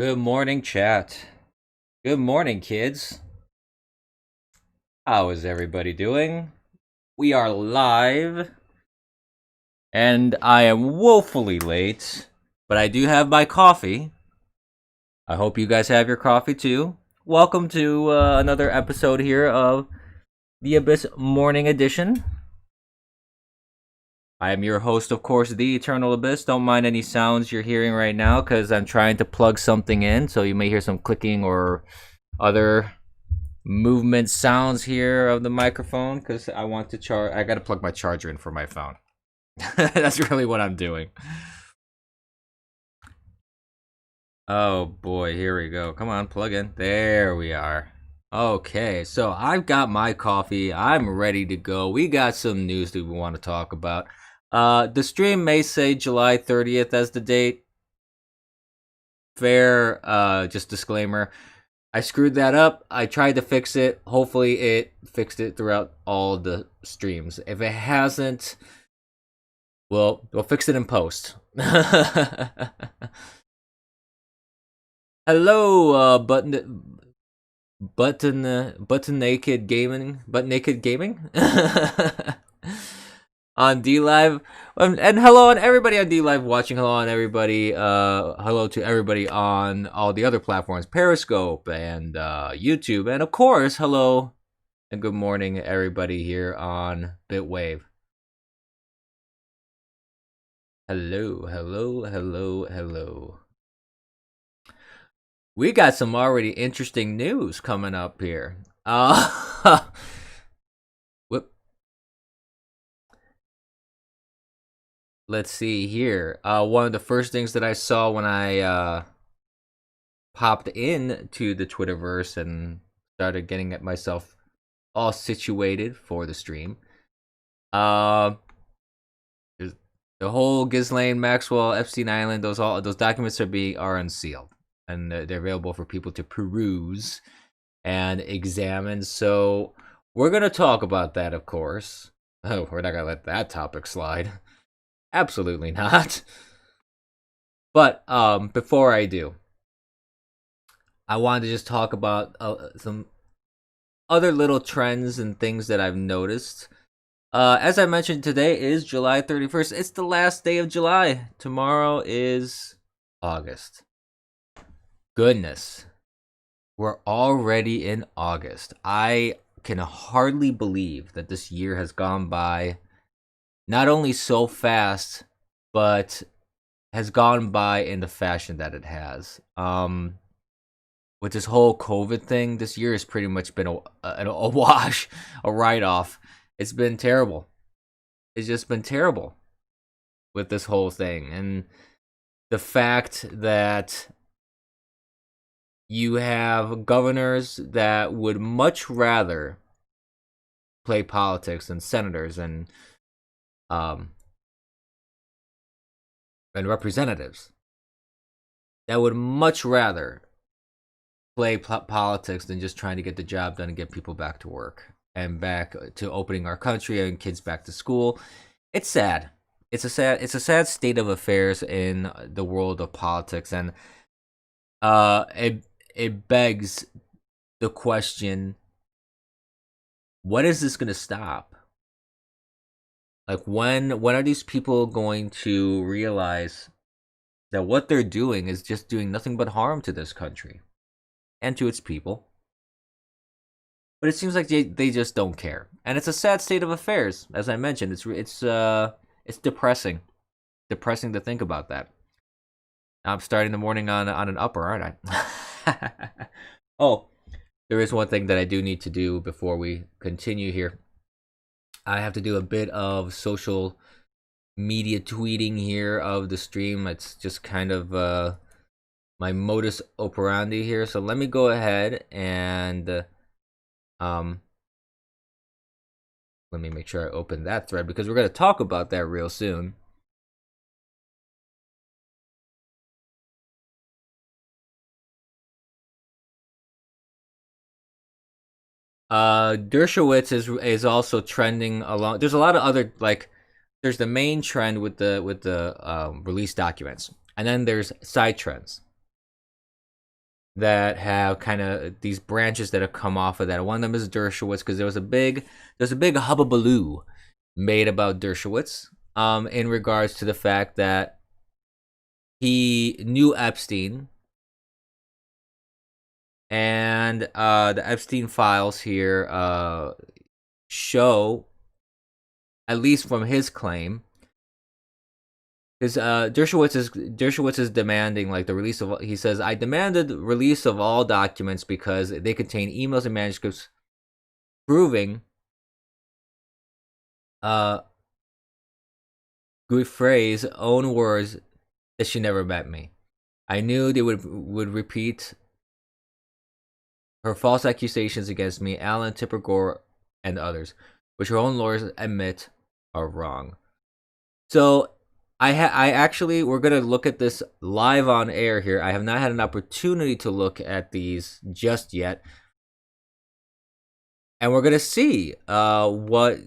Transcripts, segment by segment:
Good morning, chat. Good morning, kids. How is everybody doing? We are live, and I am woefully late, but I do have my coffee. I hope you guys have your coffee too. Welcome to another episode here of the Abyss Morning Edition. I am your host, of course, the Eternal Abyss. Don't mind any sounds you're hearing right now, because I'm trying to plug something in, so you may hear some clicking or other movement sounds here of the microphone because I want to charge. I got to plug my charger in for my phone. That's really what I'm doing. Oh boy, here we go. Come on, plug in. There we are. Okay, so I've got my coffee. I'm ready to go. We got some news that we want to talk about. The stream may say July 30th as the date. Fair, just disclaimer. I screwed that up. I tried to fix it. Hopefully it fixed it throughout all the streams. If it hasn't, well, we'll fix it in post. Hello, button naked gaming, butt naked gaming on D Live, and hello on everybody on D Live watching. Hello on everybody. Hello to everybody on all the other platforms, Periscope and YouTube, and of course, hello and good morning everybody here on Bitwave. Hello, hello, hello, hello. We got some already interesting news coming up here. Whoop. Let's see here. One of the first things that I saw when I popped in to the Twitterverse and started getting myself all situated for the stream. The whole Ghislaine Maxwell Epstein Island, those documents are unsealed and they're available for people to peruse and examine. So we're gonna talk about that, of course. Oh, we're not gonna let that topic slide. Absolutely not. But before I do, I wanted to just talk about some other little trends and things that I've noticed. As I mentioned, today is July 31st. It's the last day of July. Tomorrow is August. Goodness. We're already in August. I can hardly believe that this year has gone by not only so fast, but has gone by in the fashion that it has. With this whole COVID thing, this year has pretty much been a wash, a write-off. It's been terrible. It's just been terrible with this whole thing. And the fact that you have governors that would much rather play politics than senators and representatives that would much rather play politics than just trying to get the job done and get people back to work and back to opening our country and kids back to school. It's sad. It's a sad state of affairs in the world of politics, and it begs the question: when is this going to stop? Like, when are these people going to realize that what they're doing is just doing nothing but harm to this country and to its people? But it seems like they just don't care, and it's a sad state of affairs. As I mentioned, it's depressing to think about that. I'm starting the morning on an upper, aren't I? Oh, there is one thing that I do need to do before we continue here. I have to do a bit of social media tweeting here of the stream. It's just kind of my modus operandi here. So let me go ahead and let me make sure I open that thread because we're going to talk about that real soon. Dershowitz is also trending along. There's a lot of other, like, there's the main trend with the release documents, and then there's side trends. that have kind of these branches that have come off of that. One of them is Dershowitz, because there's a big hubbubaloo made about Dershowitz, in regards to the fact that he knew Epstein, and the Epstein files here show, at least from his claim, because Dershowitz is demanding like the release of. He says, "I demanded release of all documents because they contain emails and manuscripts proving Guiffre's own words that she never met me. I knew they would repeat her false accusations against me, Alan, Tipper Gore, and others, which her own lawyers admit are wrong." So I actually, we're gonna look at this live on air here. I have not had an opportunity to look at these just yet, and we're gonna see what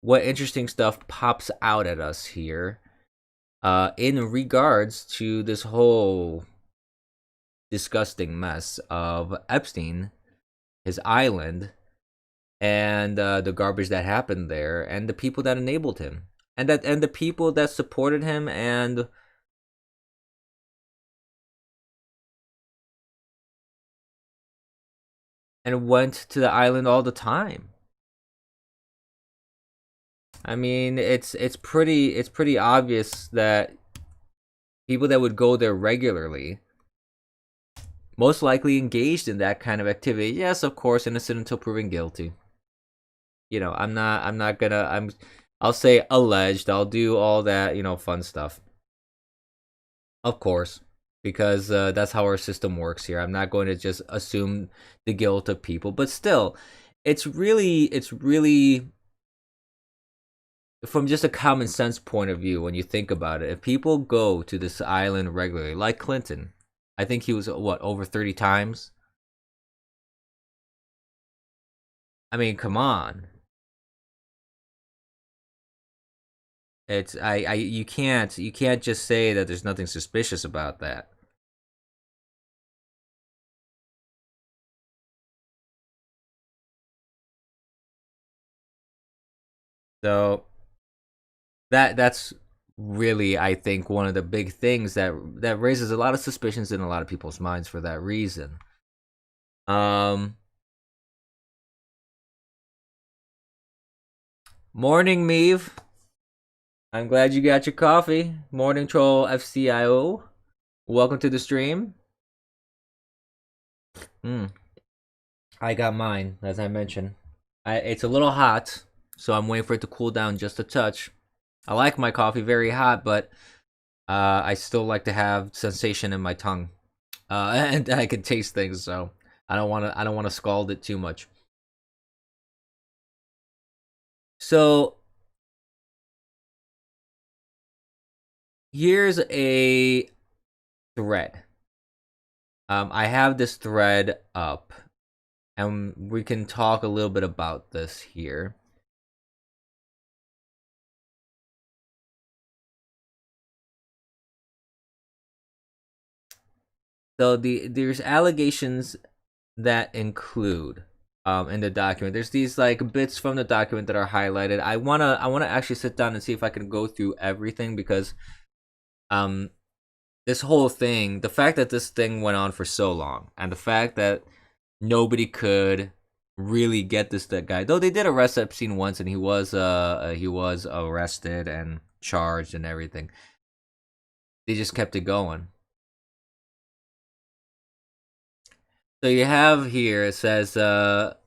interesting stuff pops out at us here in regards to this whole disgusting mess of Epstein, his island, and the garbage that happened there, and the people that enabled him, and the people that supported him and went to the island all the time. I mean, it's pretty obvious that people that would go there regularly most likely engaged in that kind of activity. Yes, of course, innocent until proven guilty. You know, I'll say alleged. I'll do all that, fun stuff. Of course, because that's how our system works here. I'm not going to just assume the guilt of people, but still, it's really from just a common sense point of view, when you think about it, if people go to this island regularly, like Clinton, I think he was over 30 times. I mean, come on. It's you can't just say that there's nothing suspicious about that. So that's really, I think, one of the big things that raises a lot of suspicions in a lot of people's minds for that reason. Morning, Meave. I'm glad you got your coffee. Morning, Troll FCIO. Welcome to the stream. I got mine, as I mentioned. It's a little hot, so I'm waiting for it to cool down just a touch. I like my coffee very hot, but I still like to have sensation in my tongue, and I can taste things. So I don't want to scald it too much. So here's a thread. I have this thread up, and we can talk a little bit about this here. So there's allegations that include in the document. There's these like bits from the document that are highlighted. I wanna actually sit down and see if I can go through everything, because this whole thing, the fact that this thing went on for so long, and the fact that nobody could really get that guy, though they did arrest Epstein once, and he was arrested and charged and everything. They just kept it going. So you have here, it says, the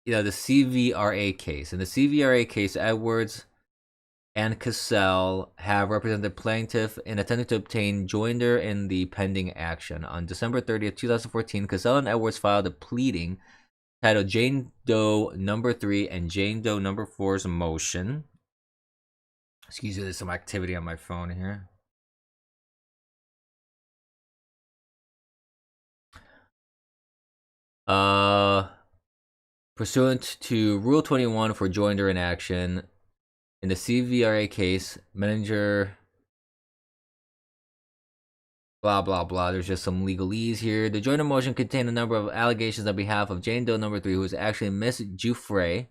CVRA case. In the CVRA case, Edwards and Cassell have represented the plaintiff in attempting to obtain joinder in the pending action. On December 30th, 2014, Cassell and Edwards filed a pleading titled Jane Doe Number 3 and Jane Doe Number 4's motion. Excuse me, there's some activity on my phone here. Pursuant to Rule 21 for joinder in action, in the CVRA case, manager blah blah blah. There's just some legalese here. The joint motion contained a number of allegations on behalf of Jane Doe number 3, who is actually Miss Giuffre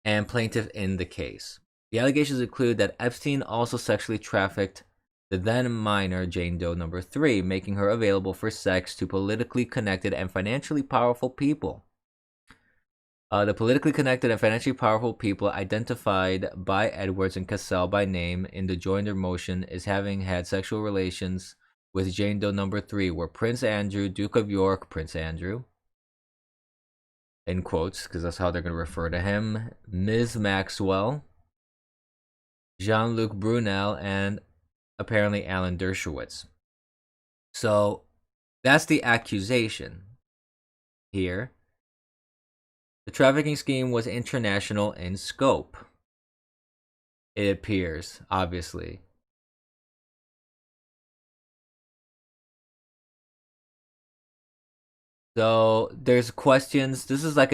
and plaintiff in the case. The allegations include that Epstein also sexually trafficked the then minor Jane Doe number 3, making her available for sex to politically connected and financially powerful people. The politically connected and financially powerful people identified by Edwards and Cassell by name in the joinder motion as having had sexual relations with Jane Doe number 3 were Prince Andrew, Duke of York, Prince Andrew, in quotes, because that's how they're going to refer to him, Ms. Maxwell, Jean-Luc Brunel, and apparently Alan Dershowitz. So that's the accusation here. The trafficking scheme was international in scope. It appears, obviously. So there's questions. This seems like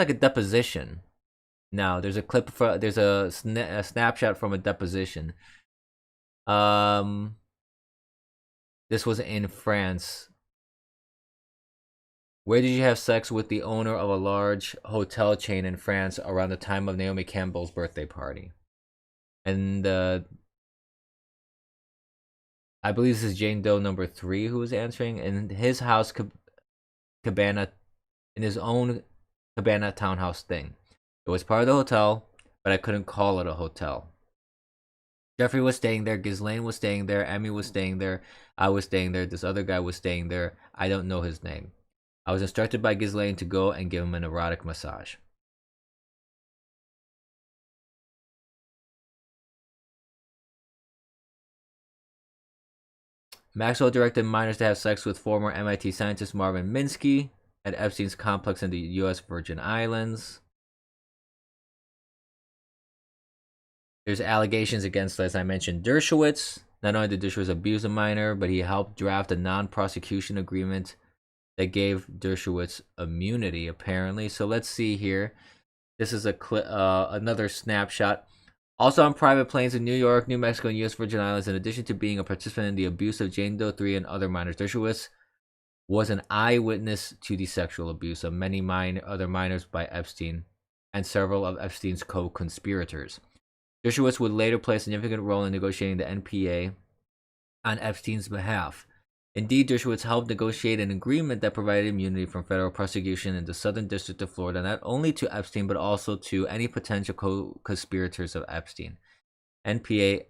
a deposition. Now there's a clip for there's a snapshot from a deposition. This was in France. Where did you have sex with the owner of a large hotel chain in France around the time of Naomi Campbell's birthday party? And I believe this is Jane Doe number 3 who was answering. In his house cabana, in his own cabana townhouse thing. It was part of the hotel, but I couldn't call it a hotel. Jeffrey was staying there, Ghislaine was staying there, Emmy was staying there, I was staying there, this other guy was staying there. I don't know his name. I was instructed by Ghislaine to go and give him an erotic massage. Maxwell directed minors to have sex with former MIT scientist Marvin Minsky at Epstein's complex in the U.S. Virgin Islands. There's allegations against, as I mentioned, Dershowitz. Not only did Dershowitz abuse a minor, but he helped draft a non-prosecution agreement that gave Dershowitz immunity, apparently. So let's see here. This is another snapshot. Also on private planes in New York, New Mexico, and U.S. Virgin Islands, in addition to being a participant in the abuse of Jane Doe 3 and other minors, Dershowitz was an eyewitness to the sexual abuse of many other minors by Epstein and several of Epstein's co-conspirators. Dershowitz would later play a significant role in negotiating the NPA on Epstein's behalf. Indeed, Dershowitz helped negotiate an agreement that provided immunity from federal prosecution in the Southern District of Florida, not only to Epstein, but also to any potential co-conspirators of Epstein. NPA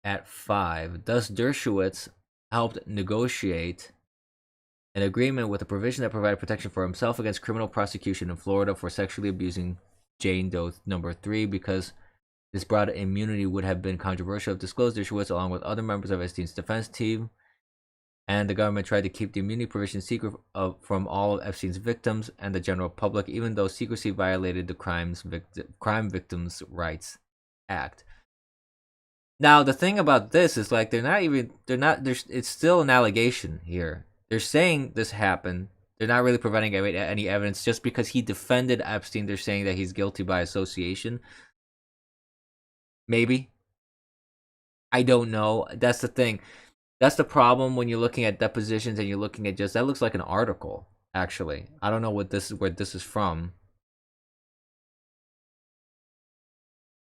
at 5. Thus, Dershowitz helped negotiate an agreement with a provision that provided protection for himself against criminal prosecution in Florida for sexually abusing Jane Doe number 3, because this broad immunity would have been controversial if disclosed. Dershowitz, along with other members of Epstein's defense team, and the government tried to keep the immunity provision secret from all of Epstein's victims and the general public, even though secrecy violated the Crime Victims' Rights Act. Now, the thing about this is, like, it's still an allegation here. They're saying this happened. They're not really providing any evidence. Just because he defended Epstein, they're saying that he's guilty by association. Maybe. I don't know. That's the thing. That's the problem when you're looking at depositions and you're looking at that looks like an article, actually. I don't know where this is from.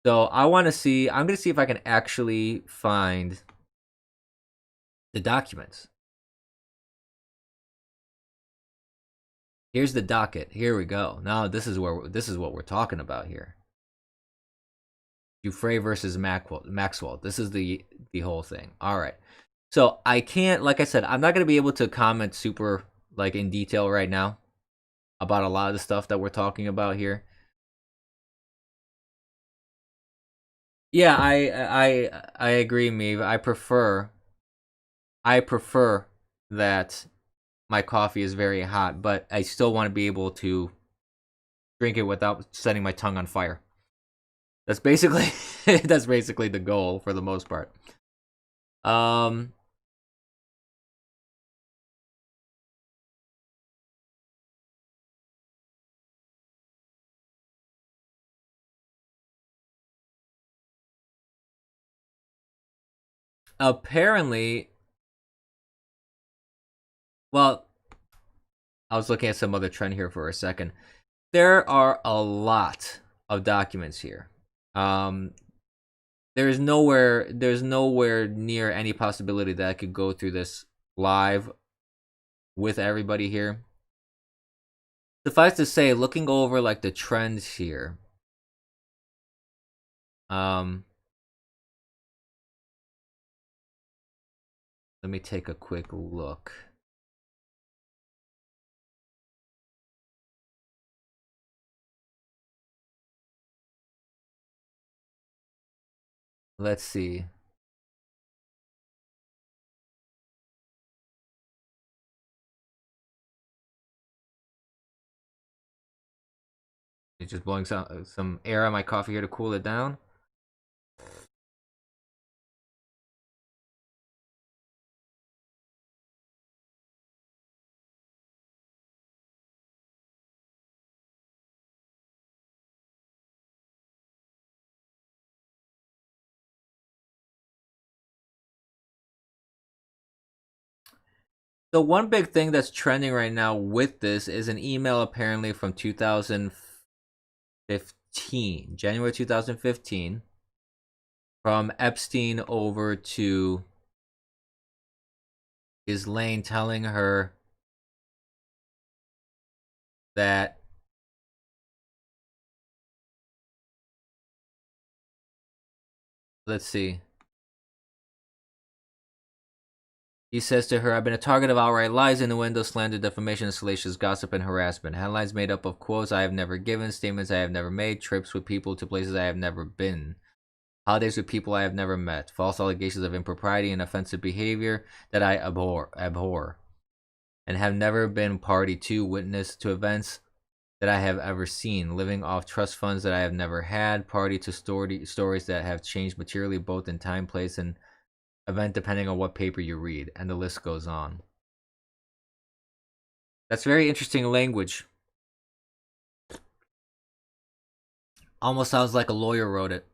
So I'm going to see if I can actually find the documents. Here's the docket. Here we go. Now this is what we're talking about here. Giuffre versus Maxwell. This is the whole thing. All right. So I can't, like I said, I'm not going to be able to comment super like in detail right now about a lot of the stuff that we're talking about here. Yeah, I agree, Meave. I prefer that my coffee is very hot, but I still want to be able to drink it without setting my tongue on fire. That's basically the goal for the most part. apparently, well, I was looking at some other trend here for a second. There are a lot of documents here. Um, there's nowhere near any possibility that I could go through this live with everybody here. Suffice to say, looking over like the trends here, um, let me take a quick look. Let's see. It's just blowing some air on my coffee here to cool it down. The one big thing that's trending right now with this is an email apparently from 2015, January 2015, from Epstein over to Ghislaine telling her that let's see. He says to her, I've been a target of outright lies, innuendo, slander, defamation, salacious gossip, and harassment. Headlines made up of quotes I have never given, statements I have never made, trips with people to places I have never been, holidays with people I have never met, false allegations of impropriety and offensive behavior that I abhor, and have never been party to, witness to events that I have ever seen, living off trust funds that I have never had, party to stories that have changed materially both in time, place, and event depending on what paper you read, and the list goes on. That's very interesting language. Almost sounds like a lawyer wrote it.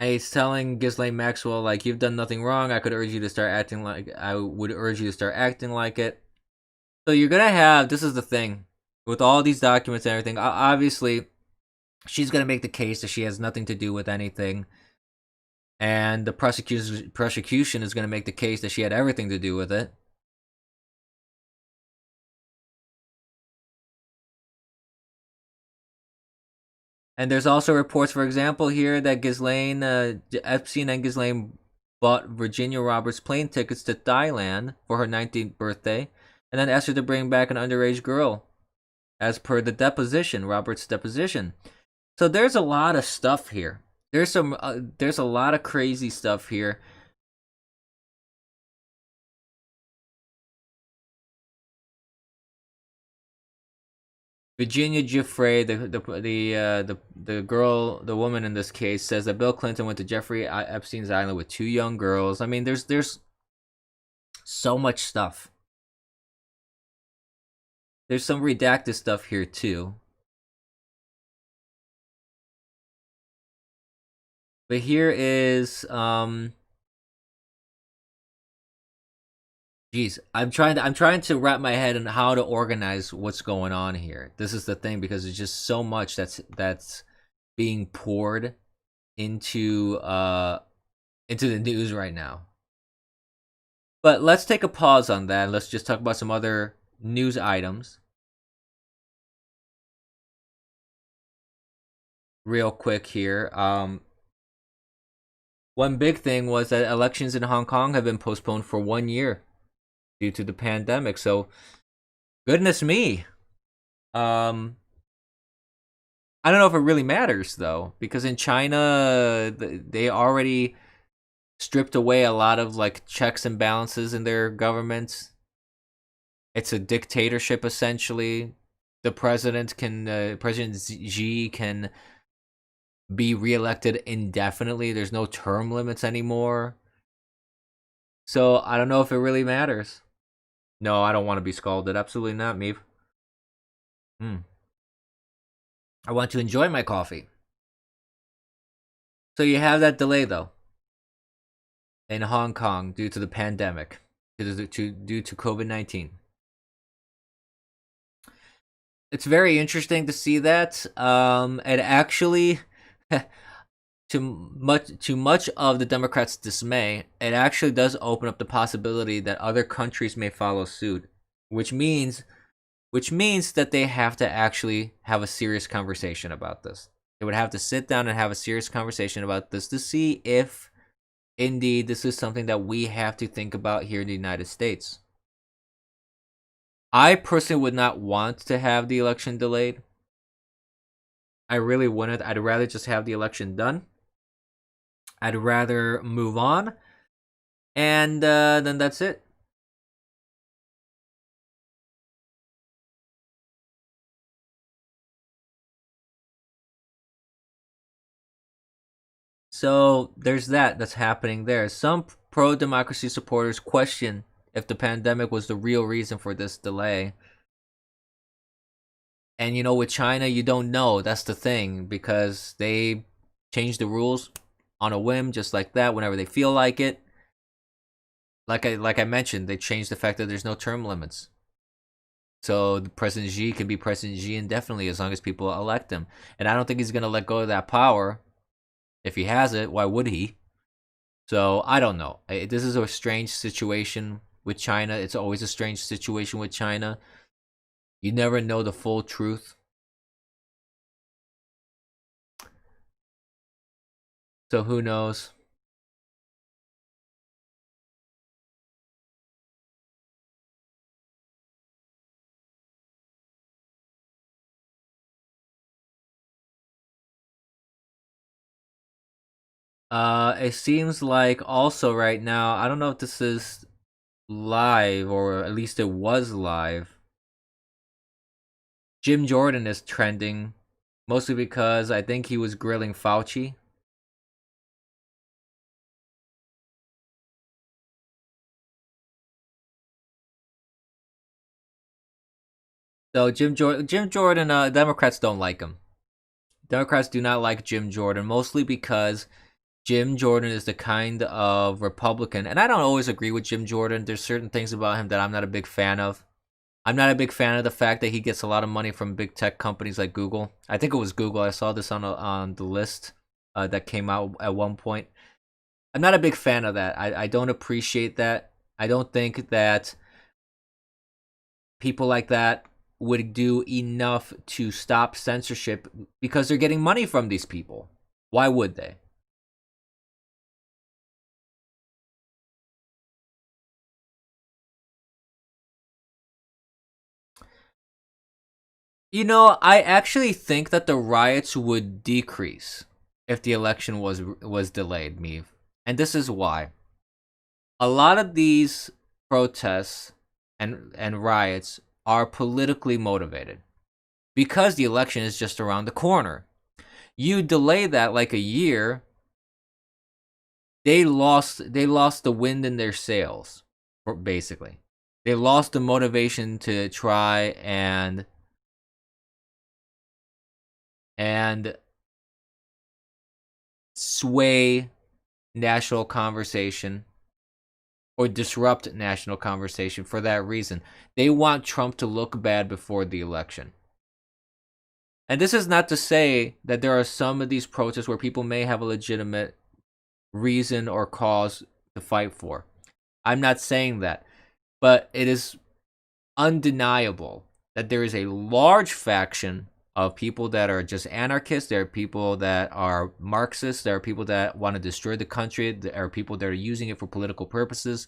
And he's telling Ghislaine Maxwell, like, you've done nothing wrong. I would urge you to start acting like it. So you're gonna have, this is the thing, with all these documents and everything, obviously, she's gonna make the case that she has nothing to do with anything. And the prosecution is gonna make the case that she had everything to do with it. And there's also reports, for example, here that Epstein and Ghislaine bought Virginia Roberts plane tickets to Thailand for her 19th birthday, and then asked her to bring back an underage girl, as per the deposition, Roberts' deposition. So there's a lot of stuff here. There's a lot of crazy stuff here. Virginia Giuffre, the girl, the woman in this case, says that Bill Clinton went to Jeffrey Epstein's island with two young girls. I mean, there's so much stuff. There's some redacted stuff here too. But here is geez, I'm trying to wrap my head on how to organize what's going on here. This is the thing, because there's just so much that's being poured into the news right now. But let's take a pause on that. Let's just talk about some other news items real quick here. One big thing was that elections in Hong Kong have been postponed for 1 year due to the pandemic. So, goodness me. I don't know if it really matters though, because in China they already stripped away a lot of like checks and balances in their government. It's a dictatorship essentially. The President Xi can be reelected indefinitely. There's no term limits anymore. So I don't know if it really matters. No, I don't want to be scalded. Absolutely not, Meave. I want to enjoy my coffee. So you have that delay though in Hong Kong due to the pandemic, due to COVID-19. It's very interesting to see that. And actually, to much of the Democrats' dismay, it actually does open up the possibility that other countries may follow suit, which means that they have to actually have a serious conversation about this. They would have to sit down and have a serious conversation about this to see if indeed this is something that we have to think about here in the United States. I personally would not want to have the election delayed. I really wouldn't. I'd rather just have the election done. I'd rather move on, and then that's it. So there's that's happening there. Some pro-democracy supporters question if the pandemic was the real reason for this delay. And with China, you don't know. That's the thing, because they change the rules on a whim, just like that, whenever they feel like it. Like I mentioned, they changed the fact that there's no term limits. So the President Xi can be President Xi indefinitely as long as people elect him. And I don't think he's gonna let go of that power. If he has it, why would he? So I don't know. This is a strange situation with China. It's always a strange situation with China. You never know the full truth. So who knows? It seems like also right now, I don't know if this is live or at least it was live. Jim Jordan is trending, mostly because I think he was grilling Fauci. So Jim Jordan, Democrats don't like him. Democrats do not like Jim Jordan, mostly because Jim Jordan is the kind of Republican, and I don't always agree with Jim Jordan. There's certain things about him that I'm not a big fan of. I'm not a big fan of the fact that he gets a lot of money from big tech companies like Google. I think it was Google. I saw this on the list that came out at one point. I'm not a big fan of that. I don't appreciate that. I don't think that people like that would do enough to stop censorship because they're getting money from these people. Why would they? I actually think that the riots would decrease if the election was delayed, Meave. And this is why. A lot of these protests and riots are politically motivated because the election is just around the corner. You delay that like a year, they lost the wind in their sails, basically. They lost the motivation to try and sway national conversation or disrupt national conversation for that reason. They want Trump to look bad before the election. And this is not to say that there are some of these protests where people may have a legitimate reason or cause to fight for. I'm not saying that. But it is undeniable that there is a large faction of people that are just anarchists. There are people that are Marxists. There are people that want to destroy the country. There are people that are using it for political purposes.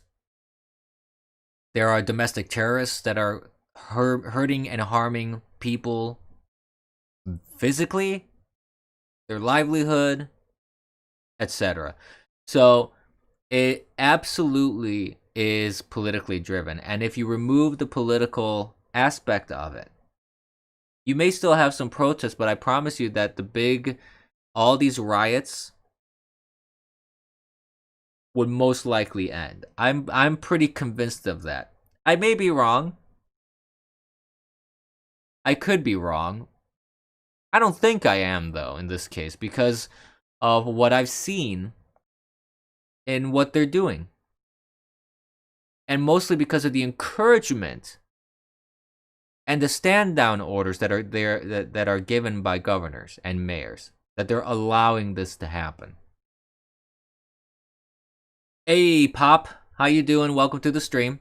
There are domestic terrorists that are hurting and harming people physically, their livelihood, etc. So it absolutely is politically driven. And if you remove the political aspect of it, you may still have some protests, but I promise you that all these riots would most likely end. I'm pretty convinced of that. I may be wrong. I could be wrong. I don't think I am though in this case because of what I've seen in what they're doing. And mostly because of the encouragement and the stand down orders that are there that are given by governors and mayors, that they're allowing this to happen. Hey Pop, how you doing? Welcome to the stream.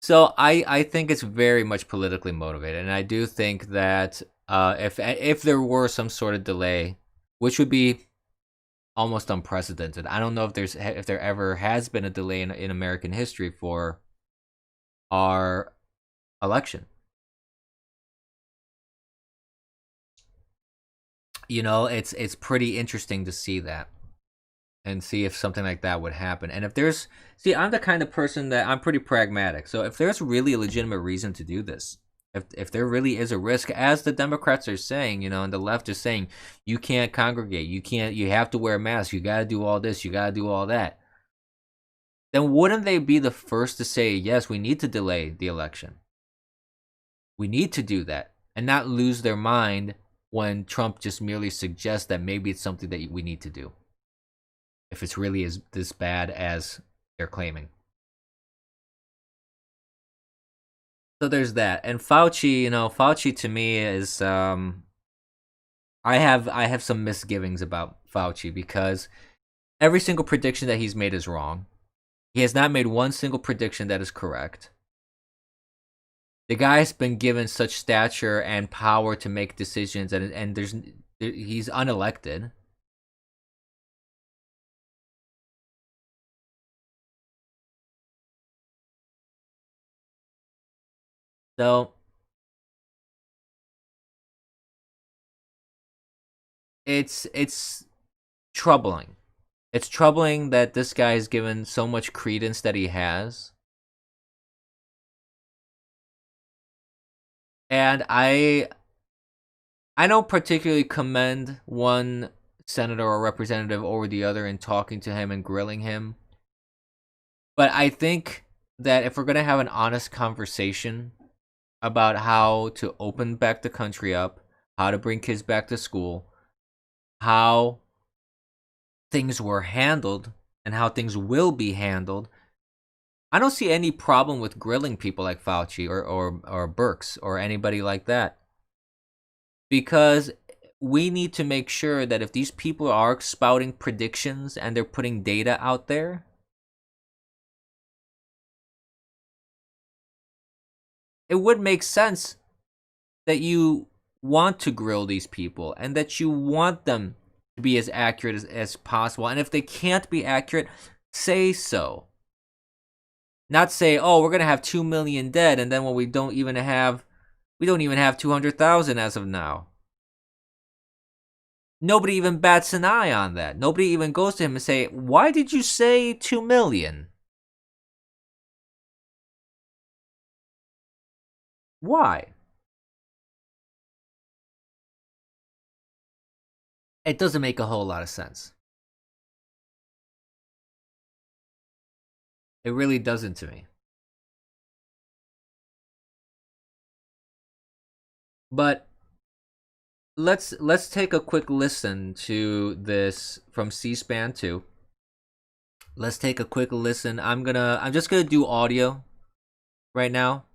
So I think it's very much politically motivated, and I do think that if there were some sort of delay, which would be almost unprecedented. I don't know if there ever has been a delay in American history for our election. You know, it's pretty interesting to see that and see if something like that would happen. And if there's, see, I'm the kind of person that I'm pretty pragmatic. So if there's really a legitimate reason to do this, if there really is a risk, as the Democrats are saying, you know, and the left is saying, you can't congregate, you have to wear a mask, you got to do all this, you got to do all that, then wouldn't they be the first to say, yes, we need to delay the election? We need to do that and not lose their mind when Trump just merely suggests that maybe it's something that we need to do, if it's really as this bad as they're claiming. So there's that. And Fauci, you know, Fauci to me is I have some misgivings about Fauci, because every single prediction that he's made is wrong. He has not made one single prediction that is correct. The guy's been given such stature and power to make decisions, and he's unelected. So it's troubling. It's troubling that this guy is given so much credence that he has. And I don't particularly commend one senator or representative over the other in talking to him and grilling him. But I think that if we're going to have an honest conversation about how to open back the country up, how to bring kids back to school, how things were handled, and how things will be handled, I don't see any problem with grilling people like Fauci or Birx or anybody like that. Because we need to make sure that if these people are spouting predictions and they're putting data out there, it would make sense that you want to grill these people and that you want them to be as accurate as possible. And if they can't be accurate, say so. Not say, oh, we're going to have 2 million dead, and then when we don't even have 200,000 as of now. Nobody even bats an eye on that. Nobody even goes to him and say, why did you say 2 million? Why? It doesn't make a whole lot of sense. It really doesn't to me. But let's take a quick listen to this from C-SPAN 2. Let's take a quick listen. I'm just gonna do audio right now.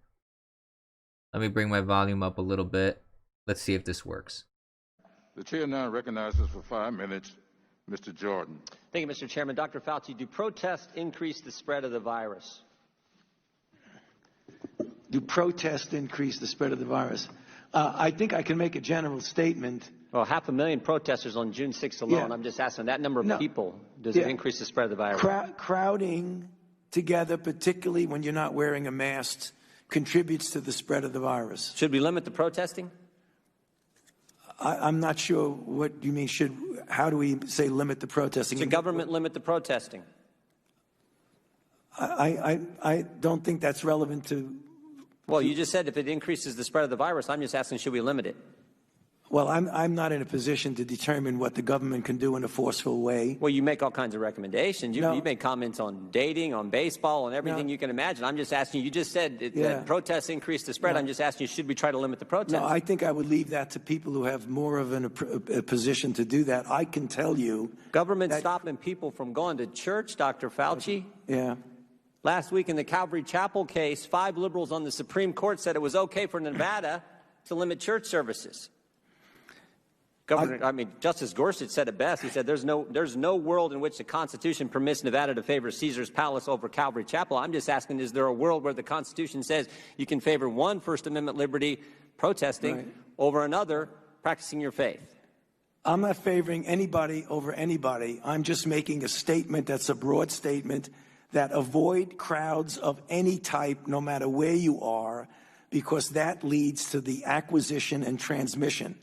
Let me bring my volume up a little bit. Let's see if this works. The chair now recognizes for 5 minutes Mr. Jordan. Thank you, Mr. Chairman. Dr. Fauci, do protests increase the spread of the virus? Do protests increase the spread of the virus? I think I can make a general statement. Well, 500,000 protesters on June 6th alone. Yeah. I'm just asking that number of people, does it increase the spread of the virus? Crowding together, particularly when you're not wearing a mask, contributes to the spread of the virus. Should we limit the protesting? I'm not sure what you mean. How do we say limit the protesting? Should government limit the protesting? I don't think that's relevant to... Well, you just said if it increases the spread of the virus. I'm just asking, should we limit it? Well, I'm not in a position to determine what the government can do in a forceful way. Well, you make all kinds of recommendations. You make comments on dating, on baseball, on everything you can imagine. I'm just asking you just said that protests increase the spread. I'm just asking you, should we try to limit the protests? No, I think I would leave that to people who have more of a position to do that. I can tell you. Government stopping people from going to church, Dr. Fauci. Yeah. Last week in the Calvary Chapel case, 5 liberals on the Supreme Court said it was okay for Nevada to limit church services. Justice Gorsuch said it best. He said there's no world in which the Constitution permits Nevada to favor Caesar's Palace over Calvary Chapel. I'm just asking, is there a world where the Constitution says you can favor one First Amendment liberty, protesting, over another, practicing your faith? I'm not favoring anybody over anybody. I'm just making a statement that's a broad statement that avoid crowds of any type, no matter where you are, because that leads to the acquisition and transmission.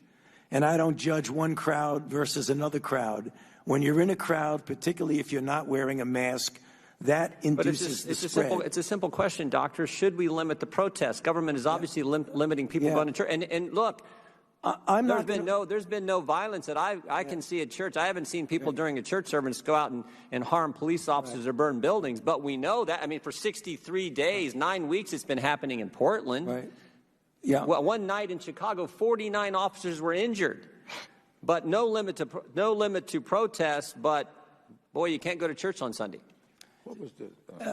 And I don't judge one crowd versus another crowd. When you're in a crowd, particularly if you're not wearing a mask, that induces the spread. It's a simple question, Doctor. Should we limit the protests? Government is obviously limiting people going to church. And look, there's been no violence that I can see at church. I haven't seen people during a church service go out and harm police officers or burn buildings. But we know that, for 63 days, 9 weeks, it's been happening in Portland. Right. Yeah. Well, one night in Chicago, 49 officers were injured, but no limit to protests. But boy, you can't go to church on Sunday. What was this?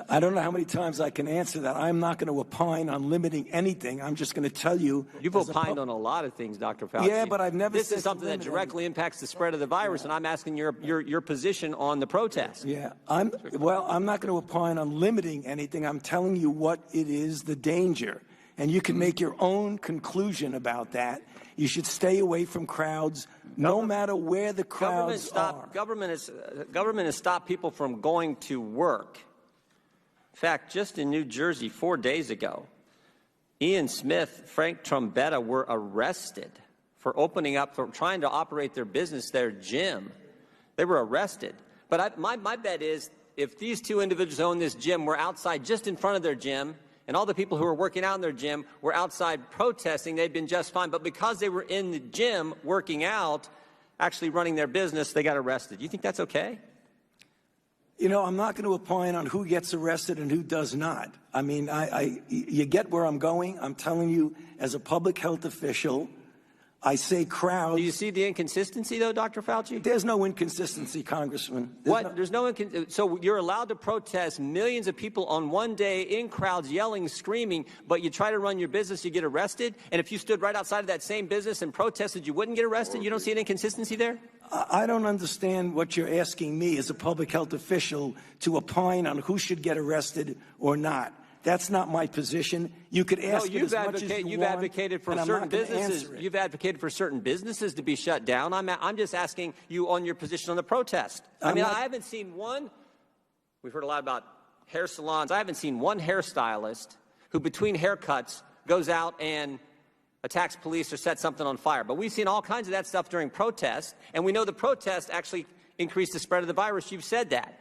I don't know how many times I can answer that. I'm not going to opine on limiting anything. I'm just going to tell you. You've opined on a lot of things, Dr. Fauci. Yeah, but I've never. This is something that directly impacts the spread of the virus, and I'm asking your position on the protest. Yeah, I'm not going to opine on limiting anything. I'm telling you what it is, the danger. And you can make your own conclusion about that. You should stay away from crowds, no matter where the crowds are. Government has stopped people from going to work. In fact, just in New Jersey 4 days ago, Ian Smith, Frank Trombetta were arrested for trying to operate their business, their gym. They were arrested. But my bet is, if these two individuals who own this gym were outside just in front of their gym, and all the people who were working out in their gym were outside protesting, they'd been just fine. But because they were in the gym working out, actually running their business, they got arrested. You think that's okay? I'm not going to opine on who gets arrested and who does not. You get where I'm going. I'm telling you, as a public health official, I say crowds. Do you see the inconsistency, though, Dr. Fauci? There's no inconsistency, Congressman. So you're allowed to protest, millions of people on one day in crowds yelling, screaming, but you try to run your business, you get arrested? And if you stood right outside of that same business and protested, you wouldn't get arrested? You don't see an inconsistency there? I don't understand what you're asking me as a public health official to opine on who should get arrested or not. That's not my position. You could ask it as much as you want. You've advocated for certain businesses. You've advocated for certain businesses to be shut down. I'm just asking you on your position on the protest. I haven't seen one. We've heard a lot about hair salons. I haven't seen one hairstylist who, between haircuts, goes out and attacks police or sets something on fire. But we've seen all kinds of that stuff during protests, and we know the protests actually increase the spread of the virus. You've said that.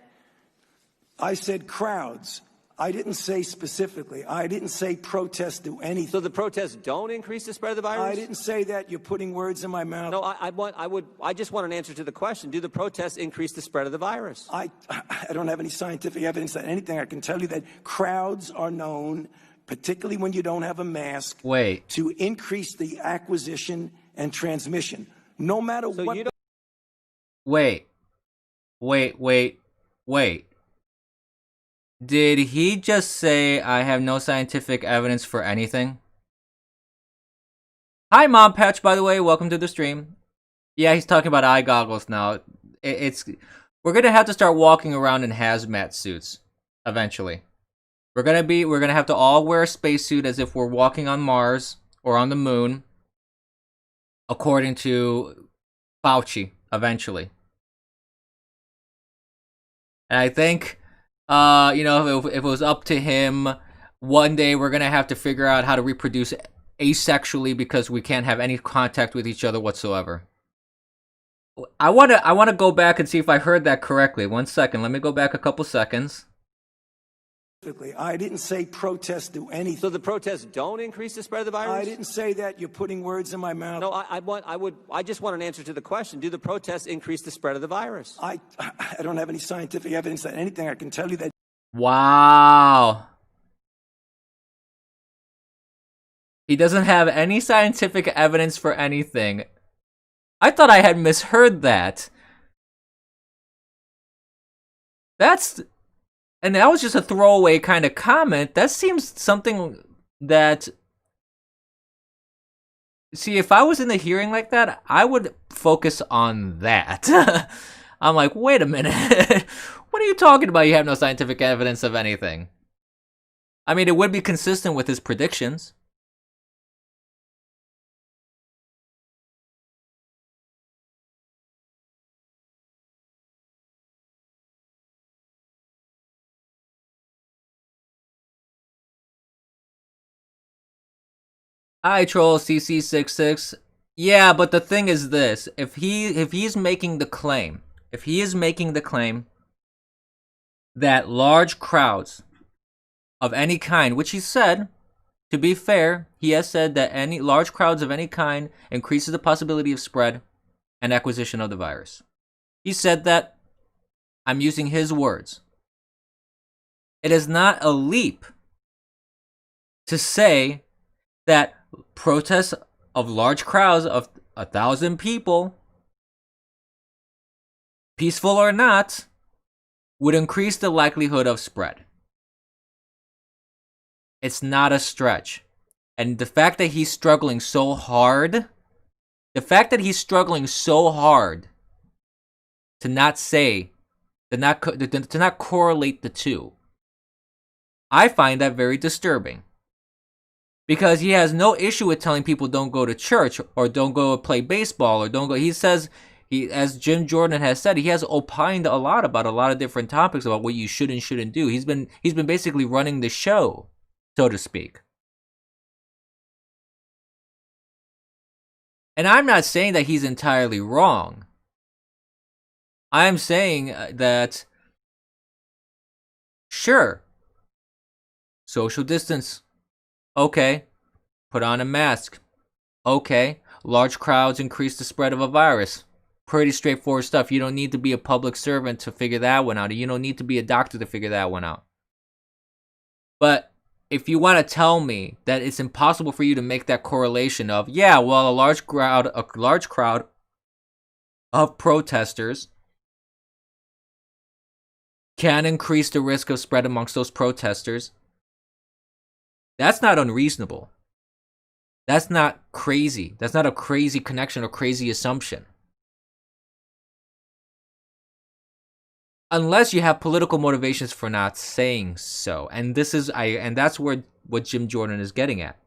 I said crowds. I didn't say specifically. I didn't say protests do anything. So the protests don't increase the spread of the virus? I didn't say that. You're putting words in my mouth. No, I just want an answer to the question. Do the protests increase the spread of the virus? I don't have any scientific evidence that anything. I can tell you that crowds are known, particularly when you don't have a mask, to increase the acquisition and transmission. No matter what. Wait. Did he just say I have no scientific evidence for anything? Hi, Mom Patch, by the way. Welcome to the stream. Yeah, he's talking about eye goggles now. We're gonna have to start walking around in hazmat suits eventually. We're gonna have to all wear a spacesuit as if we're walking on Mars or on the moon, according to Fauci, eventually. And I think, if it was up to him, one day we're gonna have to figure out how to reproduce asexually because we can't have any contact with each other whatsoever. I wanna go back and see if I heard that correctly. 1 second, let me go back a couple seconds. I didn't say protests do anything. So the protests don't increase the spread of the virus? I didn't say that. You're putting words in my mouth. No, I just want an answer to the question. Do the protests increase the spread of the virus? I don't have any scientific evidence that anything. I can tell you that. Wow. He doesn't have any scientific evidence for anything. I thought I had misheard that. And that was just a throwaway kind of comment. That seems something that... See, if I was in the hearing like that, I would focus on that. I'm like, wait a minute. What are you talking about? You have no scientific evidence of anything. I mean, it would be consistent with his predictions. Hi, Troll CC66. Yeah, but the thing is this: if he's making the claim, that large crowds of any kind, which he said, to be fair, he has said that any large crowds of any kind increases the possibility of spread and acquisition of the virus. He said that. I'm using his words. It is not a leap to say that protests of large crowds of 1,000 people, peaceful or not, would increase the likelihood of spread. It's not a stretch. And the fact that he's struggling so hard, to not say, to not correlate the two, I find that very disturbing. Because he has no issue with telling people don't go to church or don't go play baseball or don't go. He says, as Jim Jordan has said, he has opined a lot about a lot of different topics about what you should and shouldn't do. He's been basically running the show, so to speak. And I'm not saying that he's entirely wrong. I'm saying that, sure, social distance. Okay, put on a mask. Okay, large crowds increase the spread of a virus. Pretty straightforward stuff. You don't need to be a public servant to figure that one out. You don't need to be a doctor to figure that one out. But if you want to tell me that it's impossible for you to make that correlation of, yeah, well, a large crowd of protesters can increase the risk of spread amongst those protesters, that's not unreasonable. That's not crazy. That's not a crazy connection or crazy assumption. Unless you have political motivations for not saying so. And that's what Jim Jordan is getting at.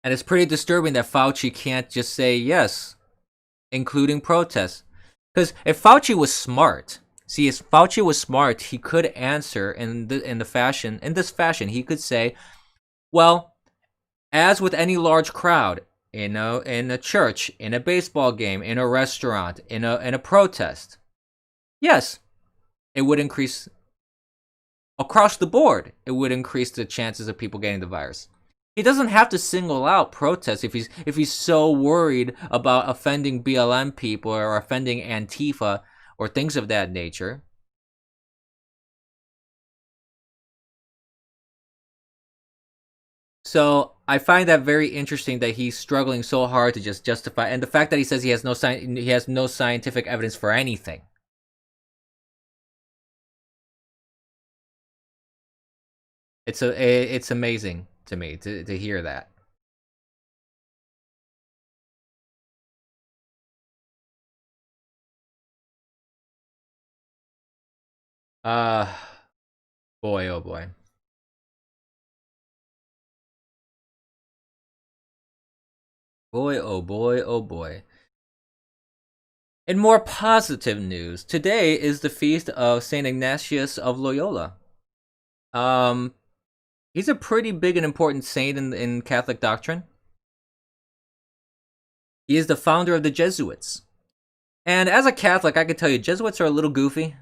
And it's pretty disturbing that Fauci can't just say yes, including protests. Because if Fauci was smart, if Fauci was smart, he could answer in this fashion. He could say, well, as with any large crowd, in a church, in a baseball game, in a restaurant, in a protest, yes, it would increase across the board. It would increase the chances of people getting the virus. He doesn't have to single out protests if he's so worried about offending BLM people or offending Antifa or things of that nature. So I find that very interesting that he's struggling so hard to just justify, and the fact that he says he has no scientific evidence for anything. It's amazing to me to hear that. Boy, oh boy. Boy, oh boy, oh boy. In more positive news, today is the feast of St. Ignatius of Loyola. He's a pretty big and important saint in Catholic doctrine. He is the founder of the Jesuits. And as a Catholic, I can tell you, Jesuits are a little goofy.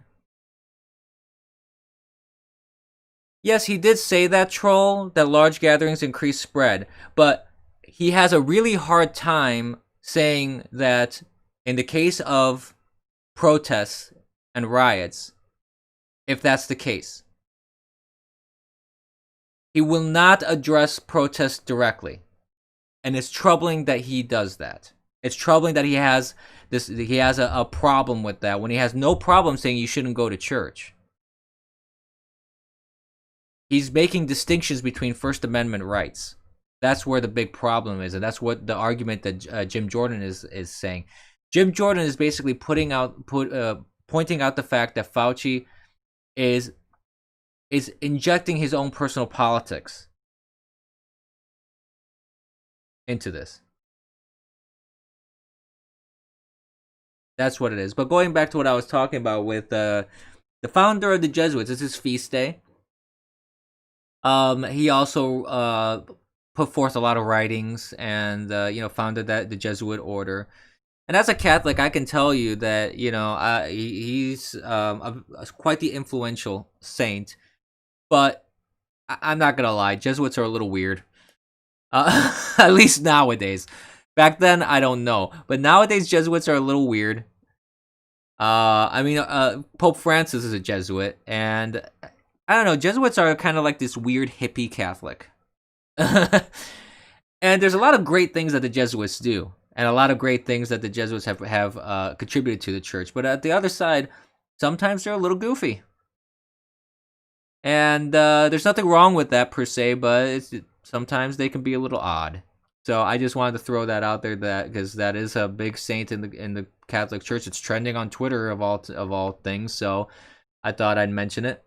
Yes, he did say that, troll, that large gatherings increase spread, but he has a really hard time saying that in the case of protests and riots, if that's the case. He will not address protests directly. And it's troubling that he does that. It's troubling that he has a problem with that when he has no problem saying you shouldn't go to church. He's making distinctions between First Amendment rights. That's where the big problem is, and that's what the argument that Jim Jordan is saying. Jim Jordan is basically pointing out the fact that Fauci is injecting his own personal politics into this. That's what it is. But going back to what I was talking about with the founder of the Jesuits, it's his feast day. He also put forth a lot of writings and founded the Jesuit order. And as a Catholic, I can tell you that he's quite the influential saint. But I'm not gonna lie, Jesuits are a little weird. At least nowadays. Back then, I don't know, but nowadays Jesuits are a little weird. Pope Francis is a Jesuit, and I don't know. Jesuits are kind of like this weird hippie Catholic. And there's a lot of great things that the Jesuits do, and a lot of great things that the Jesuits have contributed to the church. But at the other side, sometimes they're a little goofy. And there's nothing wrong with that per se, but sometimes they can be a little odd. So I just wanted to throw that out there, because that is a big saint in the Catholic Church. It's trending on Twitter of all things. So I thought I'd mention it.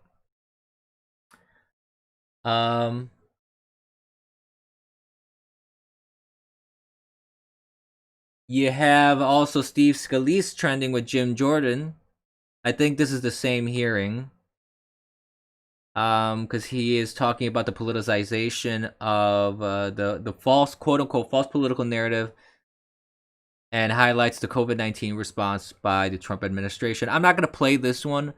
You have also Steve Scalise trending with Jim Jordan. I think this is the same hearing. Because he is talking about the politicization of the false, quote-unquote, false political narrative, and highlights the COVID-19 response by the Trump administration. I'm not going to play this one,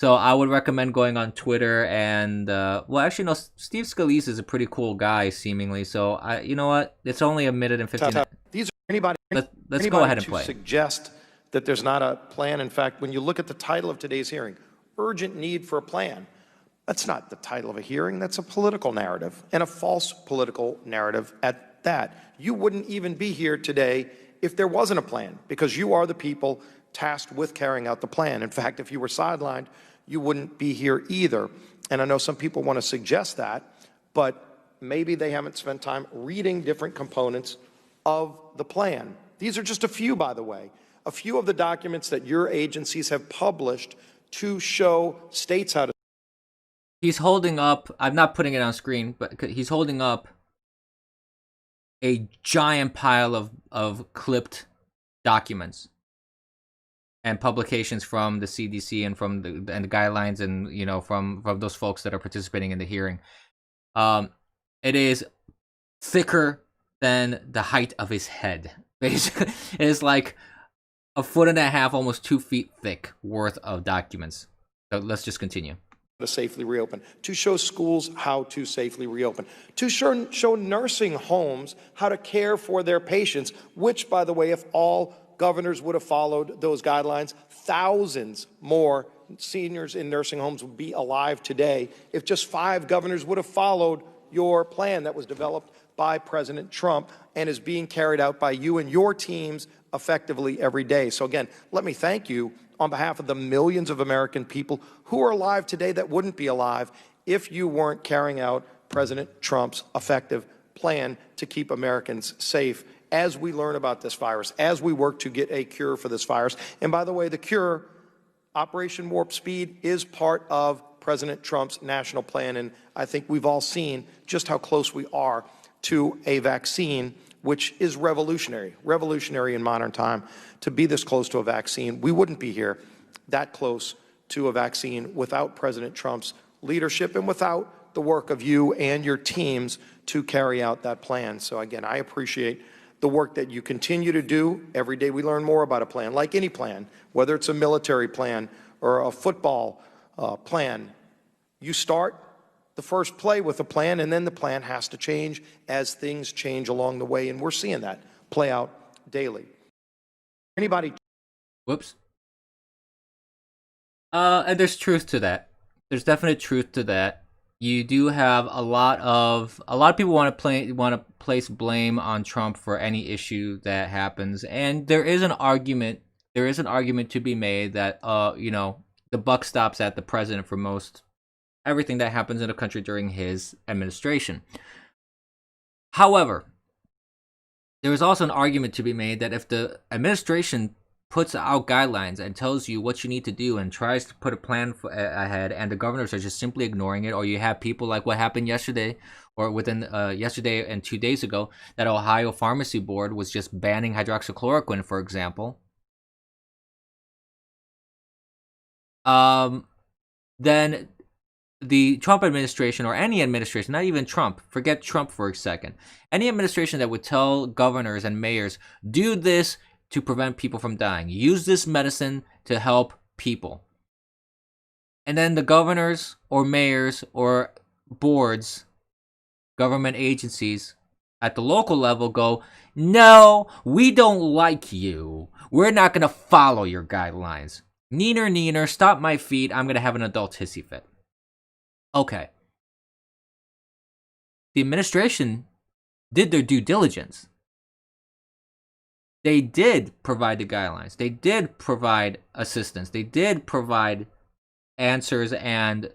so I would recommend going on Twitter and, Steve Scalise is a pretty cool guy, seemingly, so, you know what? It's only a minute and 15 minutes. These are anybody go ahead and to play. Suggest that there's not a plan. In fact, when you look at the title of today's hearing, Urgent Need for a Plan, that's not the title of a hearing. That's a political narrative, and a false political narrative at that. You wouldn't even be here today if there wasn't a plan, because you are the people tasked with carrying out the plan. In fact, if you were sidelined, you wouldn't be here either. And I know some people want to suggest that, but maybe they haven't spent time reading different components of the plan. These are just a few, by the way, a few of the documents that your agencies have published to show states how to. He's holding up, I'm not putting it on screen, but he's holding up a giant pile of clipped documents and publications from the CDC and from the guidelines, and from those folks that are participating in the hearing. It is thicker than the height of his head. Basically, it is like 1.5 feet, almost 2 feet thick worth of documents. So let's just continue. To safely reopen, to show schools how to safely reopen, to show nursing homes how to care for their patients, which, by the way, if all governors would have followed those guidelines, thousands more seniors in nursing homes would be alive today if just 5 governors would have followed your plan that was developed by President Trump and is being carried out by you and your teams effectively every day. So again, let me thank you on behalf of the millions of American people who are alive today that wouldn't be alive if you weren't carrying out President Trump's effective plan to keep Americans safe as we learn about this virus, as we work to get a cure for this virus. And by the way, the cure, Operation Warp Speed, is part of President Trump's national plan, and I think we've all seen just how close we are to a vaccine, which is revolutionary in modern time. To be this close to a vaccine, we wouldn't be here that close to a vaccine without President Trump's leadership and without the work of you and your teams to carry out that plan. So again, I appreciate the work that you continue to do. Every day we learn more about a plan, like any plan, whether it's a military plan or a football plan. You start, the first play with a plan, and then the plan has to change as things change along the way, and we're seeing that play out daily. Anybody? Whoops. And there's truth to that. There's definite truth to that. You do have a lot of people want to place blame on Trump for any issue that happens, and there is an argument to be made that the buck stops at the president for most everything that happens in a country during his administration. However, there is also an argument to be made that if the administration puts out guidelines and tells you what you need to do and tries to put a plan ahead, and the governors are just simply ignoring it, or you have people like what happened yesterday, or within yesterday and 2 days ago, that Ohio Pharmacy Board was just banning hydroxychloroquine, for example, then the Trump administration, or any administration, not even Trump, forget Trump for a second, any administration that would tell governors and mayors, do this to prevent people from dying, use this medicine to help people, and then the governors or mayors or boards, government agencies at the local level go, no, we don't like you, we're not going to follow your guidelines, neener, stop my feet, I'm going to have an adult hissy fit. Okay. The administration did their due diligence. They did provide the guidelines. They did provide assistance. They did provide answers and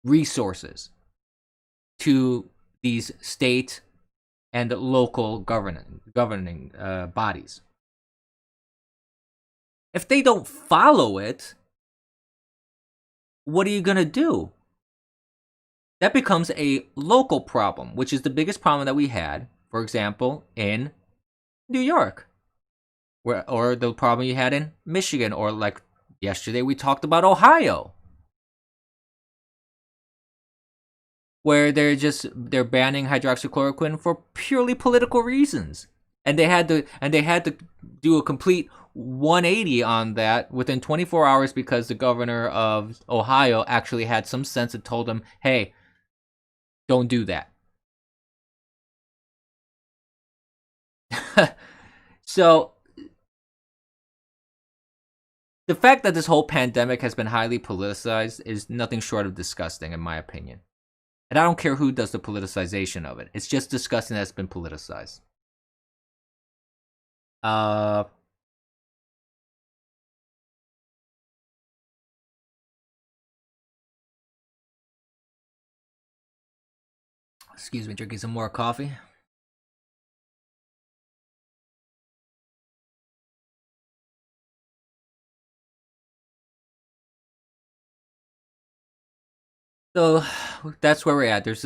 resources to these state and local governing bodies. If they don't follow it, what are you going to do? That becomes a local problem, which is the biggest problem that we had, for example, in New York, or the problem you had in Michigan, or like yesterday we talked about Ohio, where they're banning hydroxychloroquine for purely political reasons, and they had to do a complete 180 on that within 24 hours because the governor of Ohio actually had some sense and told them, hey, don't do that. So the fact that this whole pandemic has been highly politicized is nothing short of disgusting, in my opinion. And I don't care who does the politicization of it. It's just disgusting that it's been politicized. Excuse me, drinking some more coffee. So that's where we're at. There's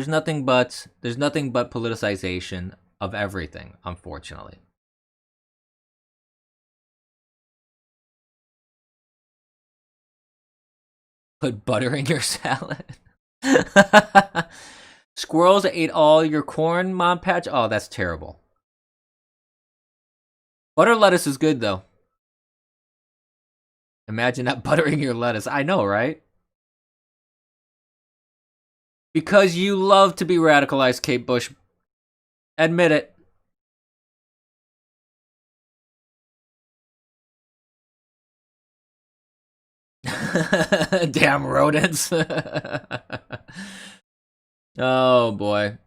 nothing but politicization of everything, unfortunately. Put butter in your salad. Squirrels ate all your corn, Mom Patch. Oh, that's terrible. Butter lettuce is good though. Imagine not buttering your lettuce. I know, right? Because you love to be radicalized, Kate Bush. Admit it. Damn rodents. Oh boy.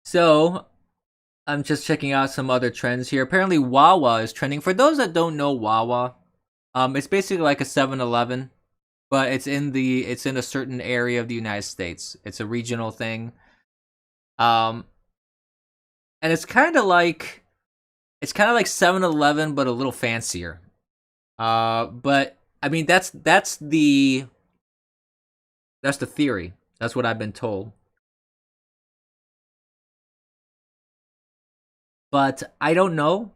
So, I'm just checking out some other trends here. Apparently Wawa is trending. For those that don't know Wawa, it's basically like a 7-Eleven, but it's in a certain area of the United States. It's a regional thing. And it's kind of like 7-Eleven but a little fancier. But I mean that's the theory. That's what I've been told. But I don't know.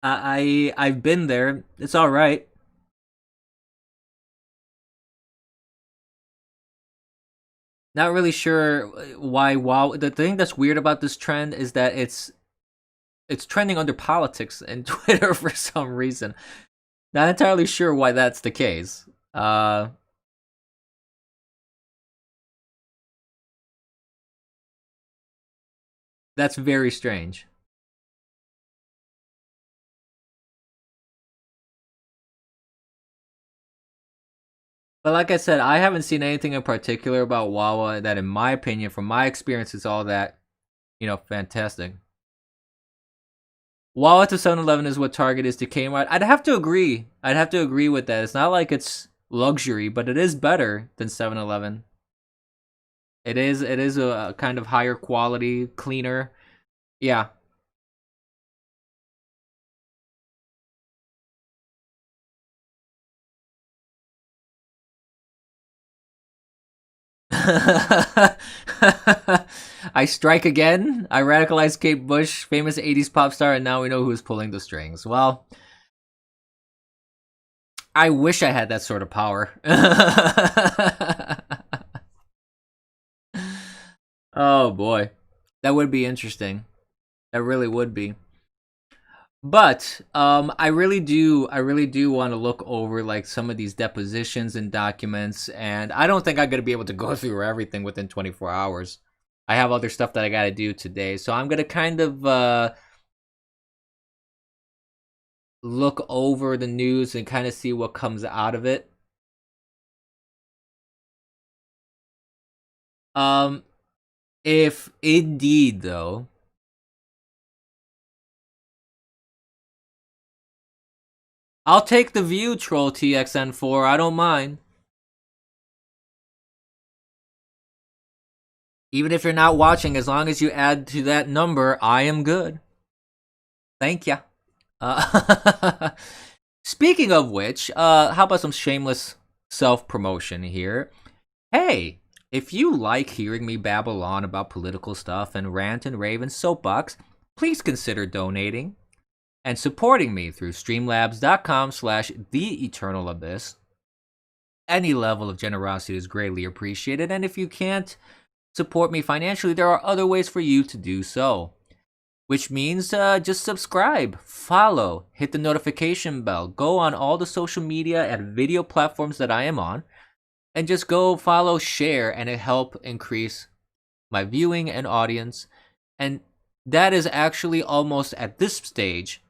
I've been there. It's all right. Not really sure why Wawa. The thing that's weird about this trend is that it's it's trending under politics and Twitter for some reason. Not entirely sure why that's the case. That's very strange. But like I said, I haven't seen anything in particular about Wawa that, in my opinion, from my experience, is all that, fantastic. Wawa to 7-Eleven is what Target is to Kmart. I'd have to agree. I'd have to agree with that. It's not like it's luxury, but it is better than 7-Eleven. It is a kind of higher quality, cleaner. Yeah. I strike again. I radicalized Kate Bush, famous 80s pop star, and now we know who's pulling the strings. Well, I wish I had that sort of power. Oh boy. That would be interesting. That really would be. But I really do want to look over like some of these depositions and documents, and I don't think I'm gonna be able to go through everything within 24 hours. I have other stuff that I gotta do today, so I'm gonna kind of look over the news and kind of see what comes out of it. If indeed though, I'll take the view, Troll TXN4. I don't mind. Even if you're not watching, as long as you add to that number, I am good. Thank ya. Speaking of which, how about some shameless self-promotion here? Hey, if you like hearing me babble on about political stuff and rant and rave and soapbox, please consider donating and supporting me through streamlabs.com/theeternalabyss. Any level of generosity is greatly appreciated, and if you can't support me financially, there are other ways for you to do so. Which means just subscribe, follow, hit the notification bell, go on all the social media and video platforms that I am on, and just go follow, share, and it help increase my viewing and audience. And that is actually almost, at this stage,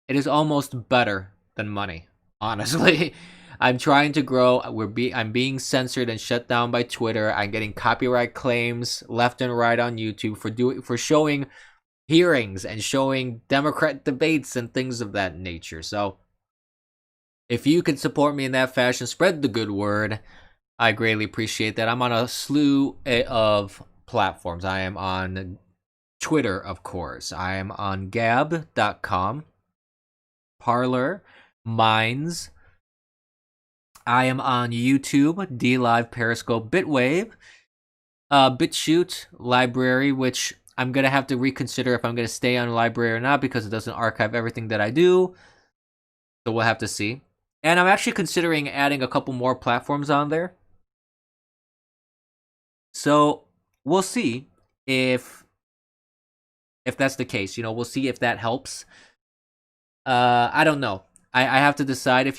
it is almost better than money, honestly. I'm trying to grow. I'm being censored and shut down by Twitter. I'm getting copyright claims left and right on YouTube for showing hearings and showing Democrat debates and things of that nature. So if you can support me in that fashion, spread the good word. I greatly appreciate that. I'm on a slew of platforms. I am on Twitter, of course. I am on Gab.com, Parler, Minds. I am on YouTube, DLive, Periscope, Bitwave, BitChute, Library, which I'm going to have to reconsider if I'm going to stay on Library or not because it doesn't archive everything that I do. So we'll have to see. And I'm actually considering adding a couple more platforms on there. So we'll see if that's the case. We'll see if that helps. I don't know. I have to decide. If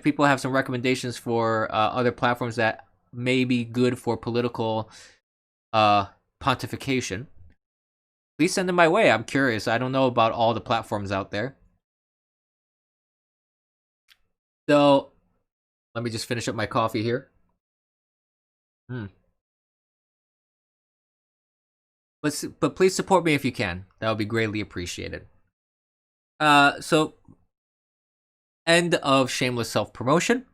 people have some recommendations for other platforms that may be good for political pontification, please send them my way. I'm curious. I don't know about all the platforms out there. So let me just finish up my coffee here. But please support me if you can. That would be greatly appreciated. So end of shameless self-promotion.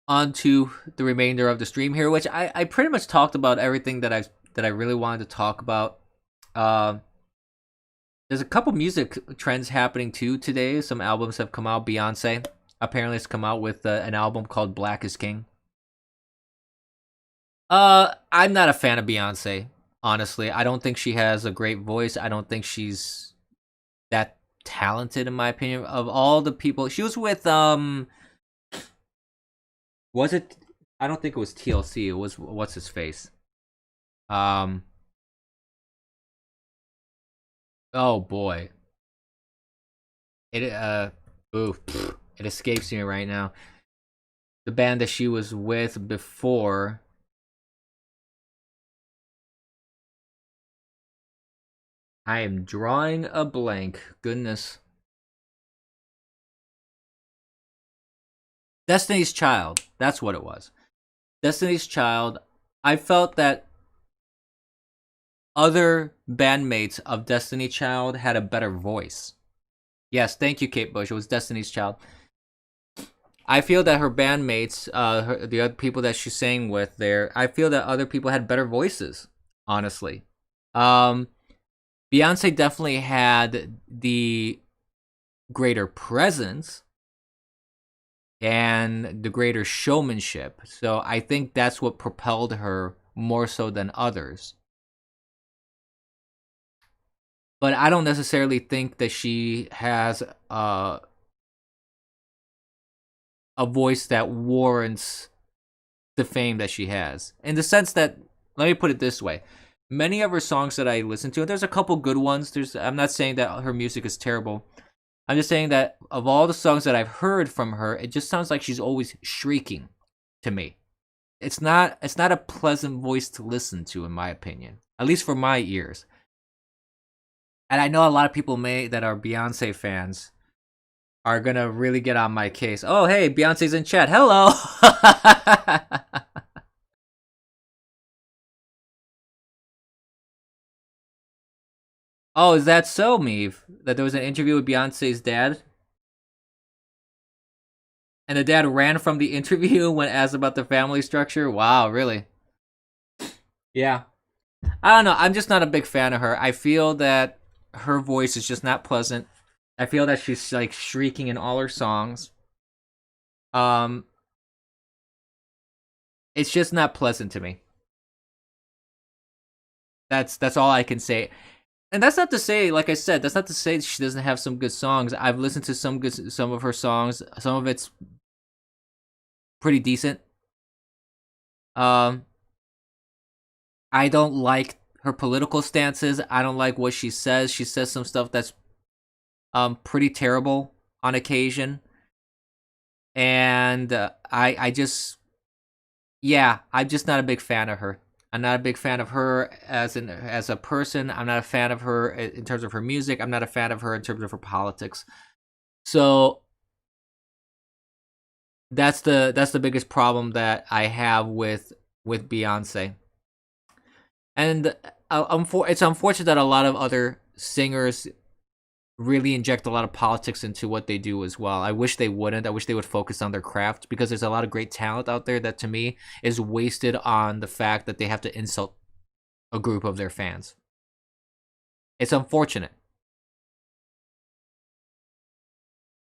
On to the remainder of the stream here, which I pretty much talked about everything that I really wanted to talk about. There's a couple music trends happening too today. Some albums have come out. Beyoncé apparently has come out with an album called Black is King. I'm not a fan of Beyoncé, honestly. I don't think she has a great voice. I don't think she's that talented, in my opinion. Of all the people, she was with was it? I don't think it was TLC. It was what's his face. Oh boy, It it escapes me right now. The band that she was with before. I am drawing a blank. Goodness. Destiny's Child. That's what it was. Destiny's Child. I felt that other bandmates of Destiny Child had a better voice. Yes, thank you, Kate Bush. It was Destiny's Child. I feel that her bandmates, the other people that she sang with there, I feel that other people had better voices, honestly. Beyonce definitely had the greater presence and the greater showmanship. So I think that's what propelled her more so than others. But I don't necessarily think that she has a voice that warrants the fame that she has. In the sense that, let me put it this way. Many of her songs that I listen to, and there's a couple good ones. I'm not saying that her music is terrible. I'm just saying that of all the songs that I've heard from her, it just sounds like she's always shrieking to me. It's not a pleasant voice to listen to, in my opinion. At least for my ears. And I know a lot of people that are Beyonce fans are gonna really get on my case. Oh, hey, Beyonce's in chat. Hello. Oh, is that so, Meave? That there was an interview with Beyonce's dad? And the dad ran from the interview when asked about the family structure? Wow, really? Yeah. I don't know. I'm just not a big fan of her. I feel that her voice is just not pleasant. I feel that she's like shrieking in all her songs. It's just not pleasant to me. That's all I can say. And that's not to say, like I said, that's not to say she doesn't have some good songs. I've listened to some of her songs. Some of it's pretty decent. I don't like her political stances. I don't like what she says. She says some stuff that's pretty terrible on occasion. And I'm just not a big fan of her. I'm not a big fan of her as a person. I'm not a fan of her in terms of her music. I'm not a fan of her in terms of her politics. So that's the biggest problem that I have with Beyonce. And it's unfortunate that a lot of other singers really inject a lot of politics into what they do as well. I wish they wouldn't. I wish they would focus on their craft, because there's a lot of great talent out there that, to me, is wasted on the fact that they have to insult a group of their fans. It's unfortunate.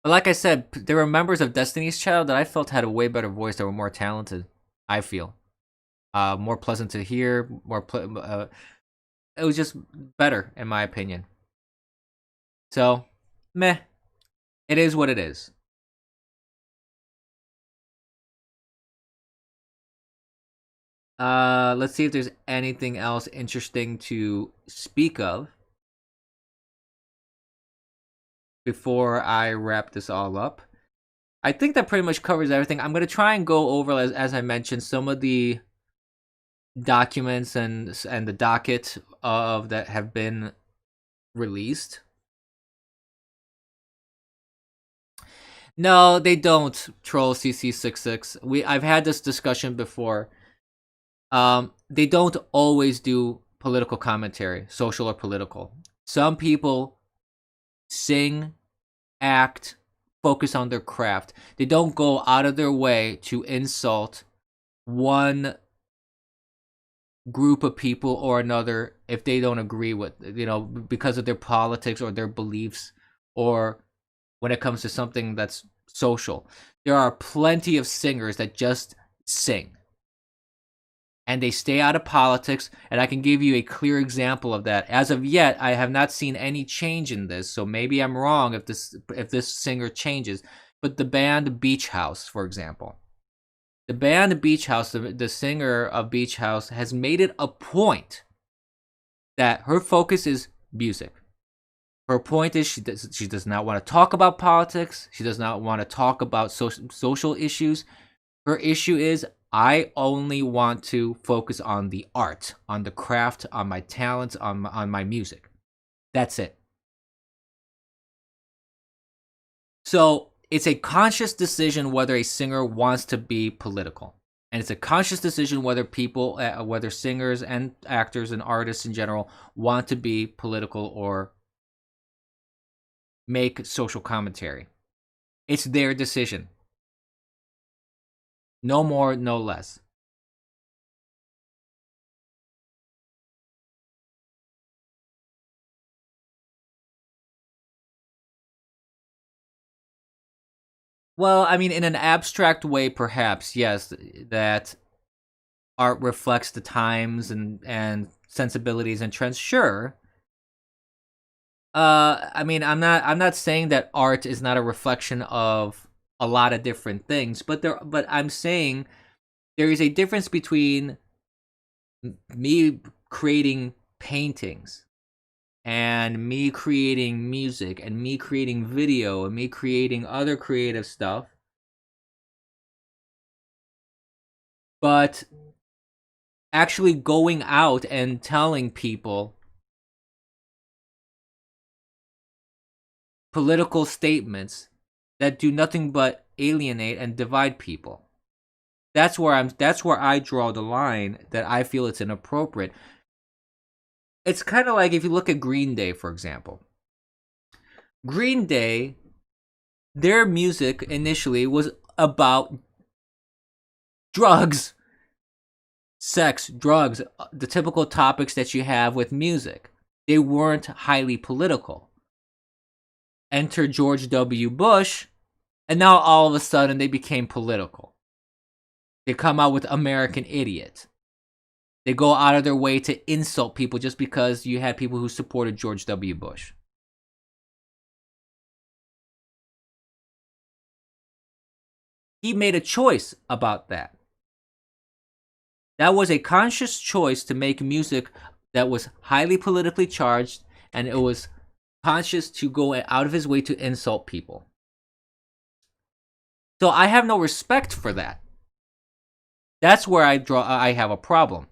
But like I said, there were members of Destiny's Child that I felt had a way better voice, that were more talented, I feel. More pleasant to hear, it was just better, in my opinion. So, meh. It is what it is. Let's see if there's anything else interesting to speak of before I wrap this all up. I think that pretty much covers everything. I'm going to try and go over, as I mentioned, some of the documents and the docket of that have been released. No, they don't, troll CC66. I've had this discussion before. They don't always do political commentary, social or political. Some people sing, act, focus on their craft. They don't go out of their way to insult one group of people or another if they don't agree with, because of their politics or their beliefs, or when it comes to something that's social. There are plenty of singers that just sing, and they stay out of politics, and I can give you a clear example of that. As of yet, I have not seen any change in this, so maybe I'm wrong if this singer changes. But the band Beach House, for example. The band Beach House, the singer of Beach House, has made it a point that her focus is music. Her point is she does not want to talk about politics. She does not want to talk about social issues. Her issue is, I only want to focus on the art, on the craft, on my talents, on my music. That's it. So it's a conscious decision whether a singer wants to be political. And it's a conscious decision whether people, whether singers and actors and artists in general want to be political or make social commentary. It's their decision. No more, no less. Well, I mean, in an abstract way, perhaps, yes, that art reflects the times and sensibilities and trends. Sure. I mean, I'm not saying that art is not a reflection of a lot of different things, but I'm saying there is a difference between me creating paintings and me creating music and me creating video and me creating other creative stuff. But actually going out and telling people political statements that do nothing but alienate and divide people. That's where I draw the line that I feel it's inappropriate. It's kind of like if you look at Green Day, for example. Green Day, their music initially was about drugs, sex, drugs, the typical topics that you have with music. They weren't highly political. Enter George W. Bush, and now all of a sudden they became political. They come out with American Idiot. They go out of their way to insult people just because you had people who supported George W. Bush. He made a choice about that. That was a conscious choice to make music that was highly politically charged, and it was conscious to go out of his way to insult people. So I have no respect for that. That's where I have a problem.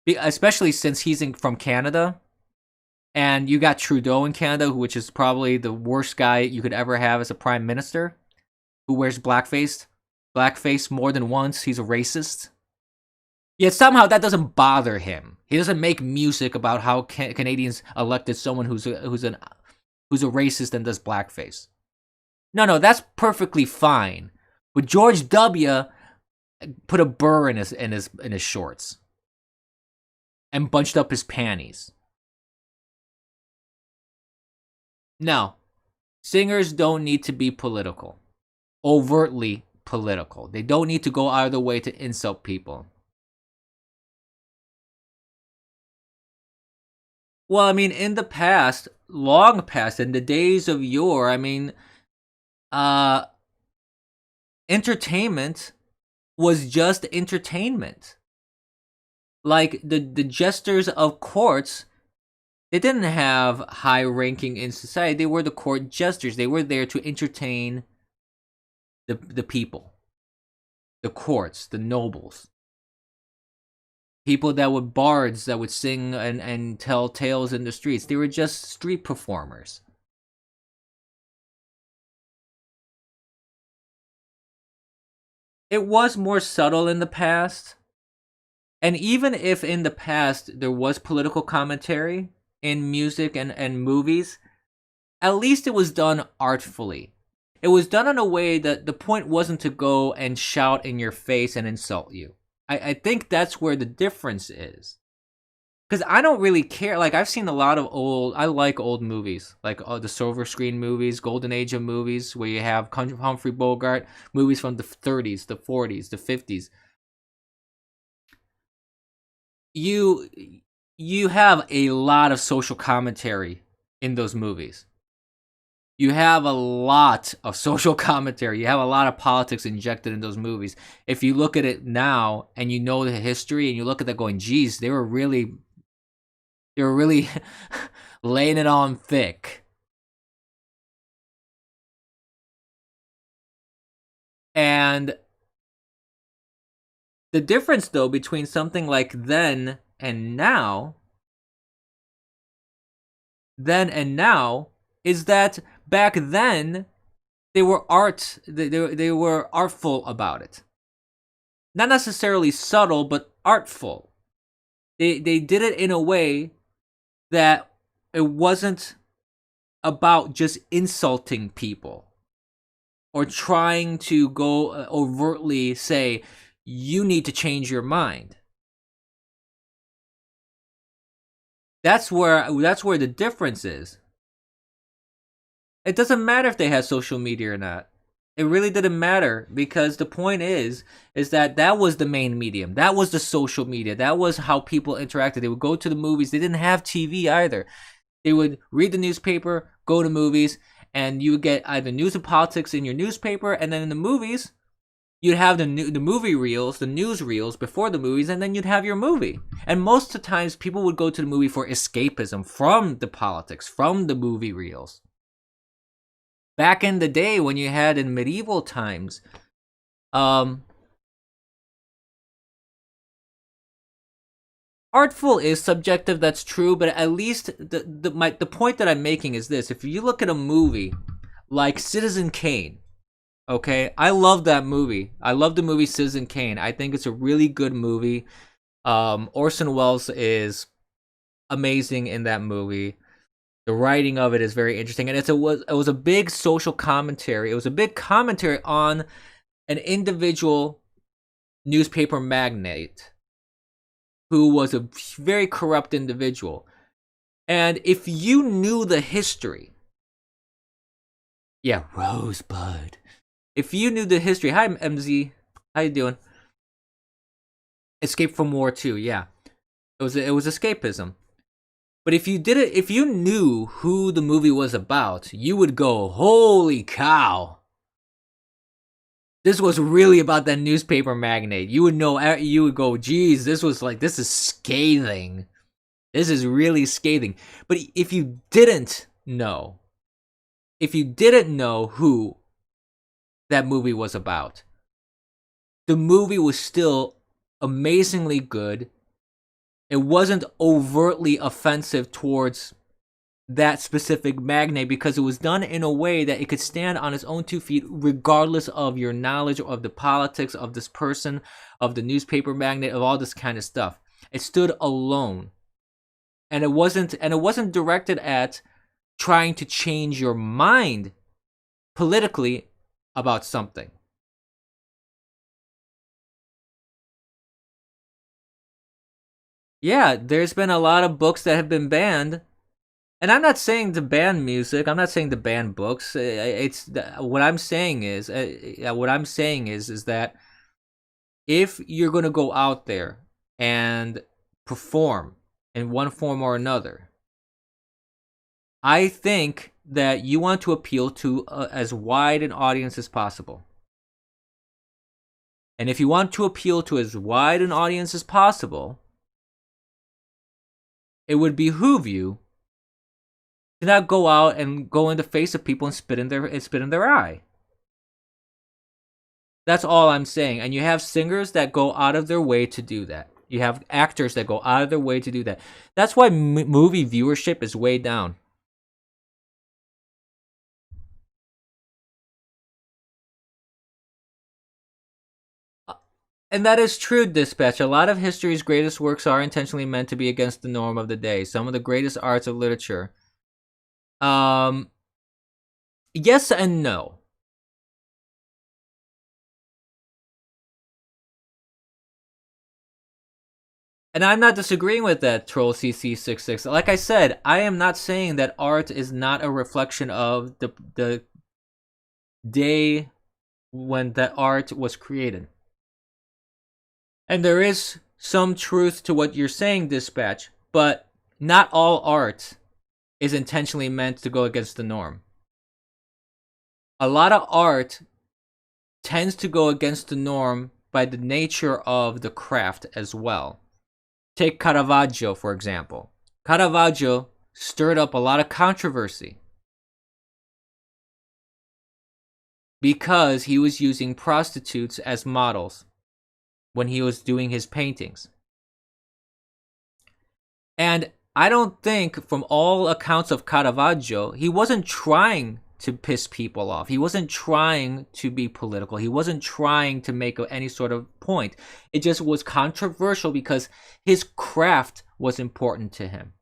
Especially since he's from Canada, and you got Trudeau in Canada, which is probably the worst guy you could ever have as a prime minister, who wears blackface more than once. He's a racist. Yet somehow that doesn't bother him. He doesn't make music about how Canadians elected someone who's a racist and does blackface. No, that's perfectly fine. But George W. put a burr in his shorts and bunched up his panties. No, singers don't need to be political, overtly political. They don't need to go out of their way to insult people. Well, I mean, in the past, long past, in the days of yore, I mean, entertainment was just entertainment. Like the jesters of courts, they didn't have high ranking in society. They were the court jesters. They were there to entertain the people, the courts, the nobles. People that would bards that would sing and tell tales in the streets. They were just street performers. It was more subtle in the past. And even if in the past there was political commentary in music and movies, at least it was done artfully. It was done in a way that the point wasn't to go and shout in your face and insult you. I think that's where the difference is. Because I don't really care. Like, I've seen a lot of I like old movies. Like the silver screen movies, golden age of movies, where you have Humphrey Bogart, movies from the 30s, the 40s, the 50s. You have a lot of social commentary in those movies. You have a lot of social commentary. You have a lot of politics injected in those movies. If you look at it now and you know the history and you look at that going, geez, they were really They were really laying it on thick. And the difference, though, between something like then and now, is that back then they were they were artful about it. Not necessarily subtle, but artful. They did it in a way that it wasn't about just insulting people or trying to go overtly say, you need to change your mind. That's where the difference is. It doesn't matter if they had social media or not. It really didn't matter, because the point is that was the main medium. That was the social media. That was how people interacted. They would go to the movies. They didn't have TV either. They would read the newspaper, go to movies, and you would get either news and politics in your newspaper, and then in the movies, you'd have the movie reels, the news reels before the movies, and then you'd have your movie. And most of the times, people would go to the movie for escapism from the politics, from the movie reels. Back in the day, when you had in medieval times, artful is subjective, that's true, but at least the point that I'm making is this. If you look at a movie like Citizen Kane, okay, I love that movie. I love the movie Citizen Kane. I think it's a really good movie. Orson Welles is amazing in that movie. The writing of it is very interesting, and it was a big social commentary. It was a big commentary on an individual newspaper magnate who was a very corrupt individual. And if you knew the history, yeah, Rosebud. If you knew the history, hi MZ, how you doing? Escape from War 2, yeah. It was escapism. But if you knew who the movie was about, you would go, holy cow. This was really about that newspaper magnate. You would go, geez, this is scathing. This is really scathing. But if you didn't know who that movie was about, the movie was still amazingly good. It wasn't overtly offensive towards that specific magnate, because it was done in a way that it could stand on its own 2 feet regardless of your knowledge of the politics of this person, of the newspaper magnate, of all this kind of stuff. It stood alone. And it wasn't directed at trying to change your mind politically about something. Yeah, there's been a lot of books that have been banned. And I'm not saying to ban music. I'm not saying to ban books. What I'm saying is that if you're going to go out there and perform in one form or another, I think that you want to appeal to as wide an audience as possible. And if you want to appeal to as wide an audience as possible, it would behoove you to not go out and go in the face of people and spit in their eye. That's all I'm saying. And you have singers that go out of their way to do that. You have actors that go out of their way to do that. That's why movie viewership is way down. And that is true, Dispatch. A lot of history's greatest works are intentionally meant to be against the norm of the day. Some of the greatest arts of literature. Yes and no. And I'm not disagreeing with that, Troll CC66. Like I said, I am not saying that art is not a reflection of the day when that art was created. And there is some truth to what you're saying, Dispatch, but not all art is intentionally meant to go against the norm. A lot of art tends to go against the norm by the nature of the craft as well. Take Caravaggio, for example. Caravaggio stirred up a lot of controversy because he was using prostitutes as models when he was doing his paintings. And I don't think, from all accounts of Caravaggio, he wasn't trying to piss people off. He wasn't trying to be political. He wasn't trying to make any sort of point. It just was controversial because his craft was important to him.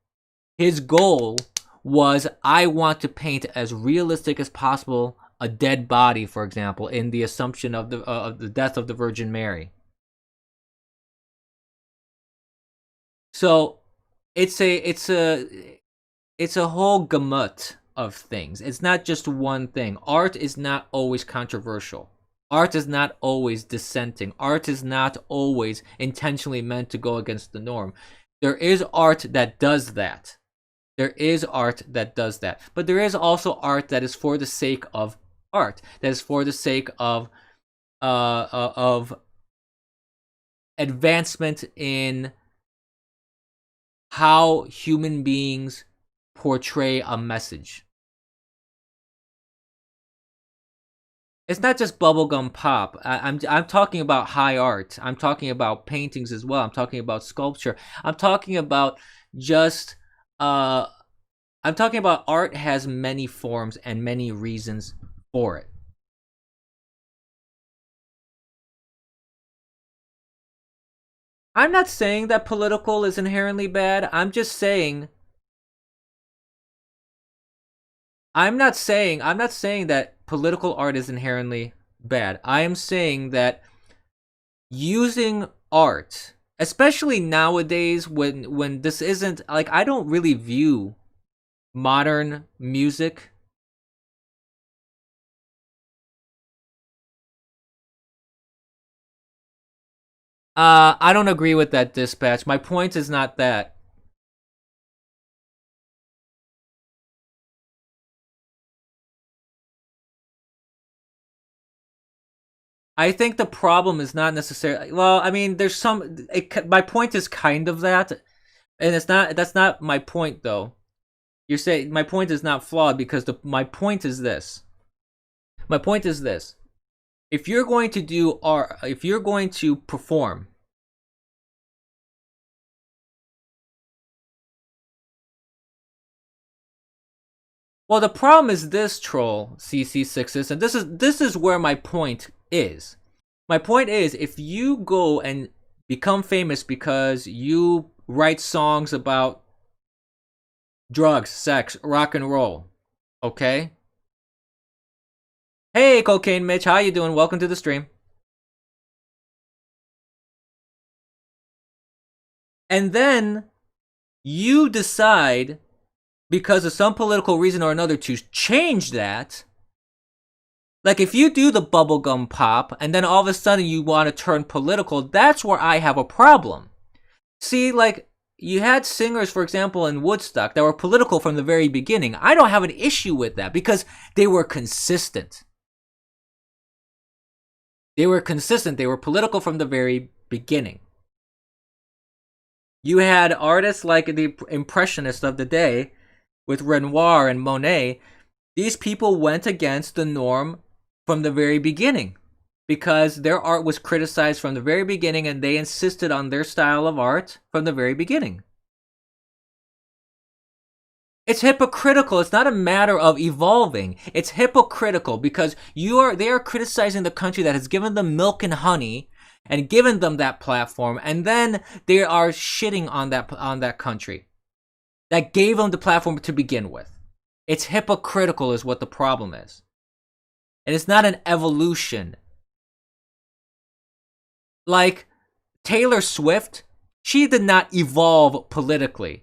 His goal was, I want to paint as realistic as possible a dead body, for example, in the Assumption of the death of the Virgin Mary. So it's a whole gamut of things. It's not just one thing. Art is not always controversial. Art is not always dissenting. Art is not always intentionally meant to go against the norm. There is art that does that. There is art that does that. But there is also art that is for the sake of art. That is for the sake of advancement in how human beings portray a message. It's not just bubblegum pop. I'm talking about high art. I'm talking about paintings as well. I'm talking about sculpture. I'm talking about just I'm talking about art has many forms and many reasons for it. I'm not saying that political is inherently bad. I'm not saying that political art is inherently bad. I am saying that using art, especially nowadays when this isn't, like, I don't really view modern music I don't agree with that, Dispatch. My point is not that. I think the problem is not necessarily, well, I mean, there's some, my point is kind of that, and that's not my point, though. You're saying my point is not flawed because my point is this. My point is this. If you're going to do art, if you're going to perform, well, the problem is this, troll CC6s, and this is where my point is. My point is, if you go and become famous because you write songs about drugs, sex, rock and roll, okay? Hey, Cocaine Mitch, how you doing? Welcome to the stream. And then you decide, because of some political reason or another, to change that. Like, if you do the bubblegum pop and then all of a sudden you want to turn political, that's where I have a problem. See, like, you had singers, for example, in Woodstock that were political from the very beginning. I don't have an issue with that because they were consistent. They were consistent. They were political from the very beginning. You had artists like the Impressionists of the day with Renoir and Monet. These people went against the norm from the very beginning because their art was criticized from the very beginning and they insisted on their style of art from the very beginning. It's hypocritical. It's not a matter of evolving. It's hypocritical because they are criticizing the country that has given them milk and honey and given them that platform, and then they are shitting on that country that gave them the platform to begin with. It's hypocritical is what the problem is. And it's not an evolution. Like Taylor Swift, she did not evolve politically.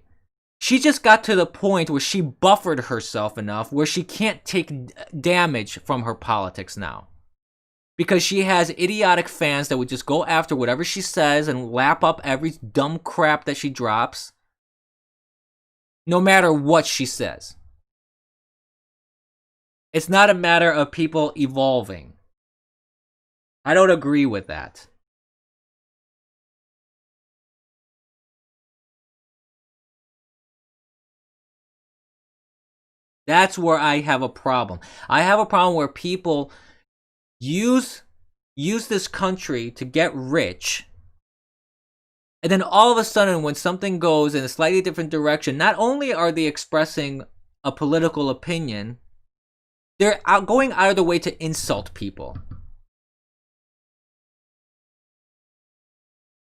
She just got to the point where she buffered herself enough where she can't take damage from her politics now. Because she has idiotic fans that would just go after whatever she says and lap up every dumb crap that she drops, no matter what she says. It's not a matter of people evolving. I don't agree with that. That's where I have a problem. I have a problem where people use this country to get rich, and then all of a sudden when something goes in a slightly different direction, not only are they expressing a political opinion, they're going out of the way to insult people.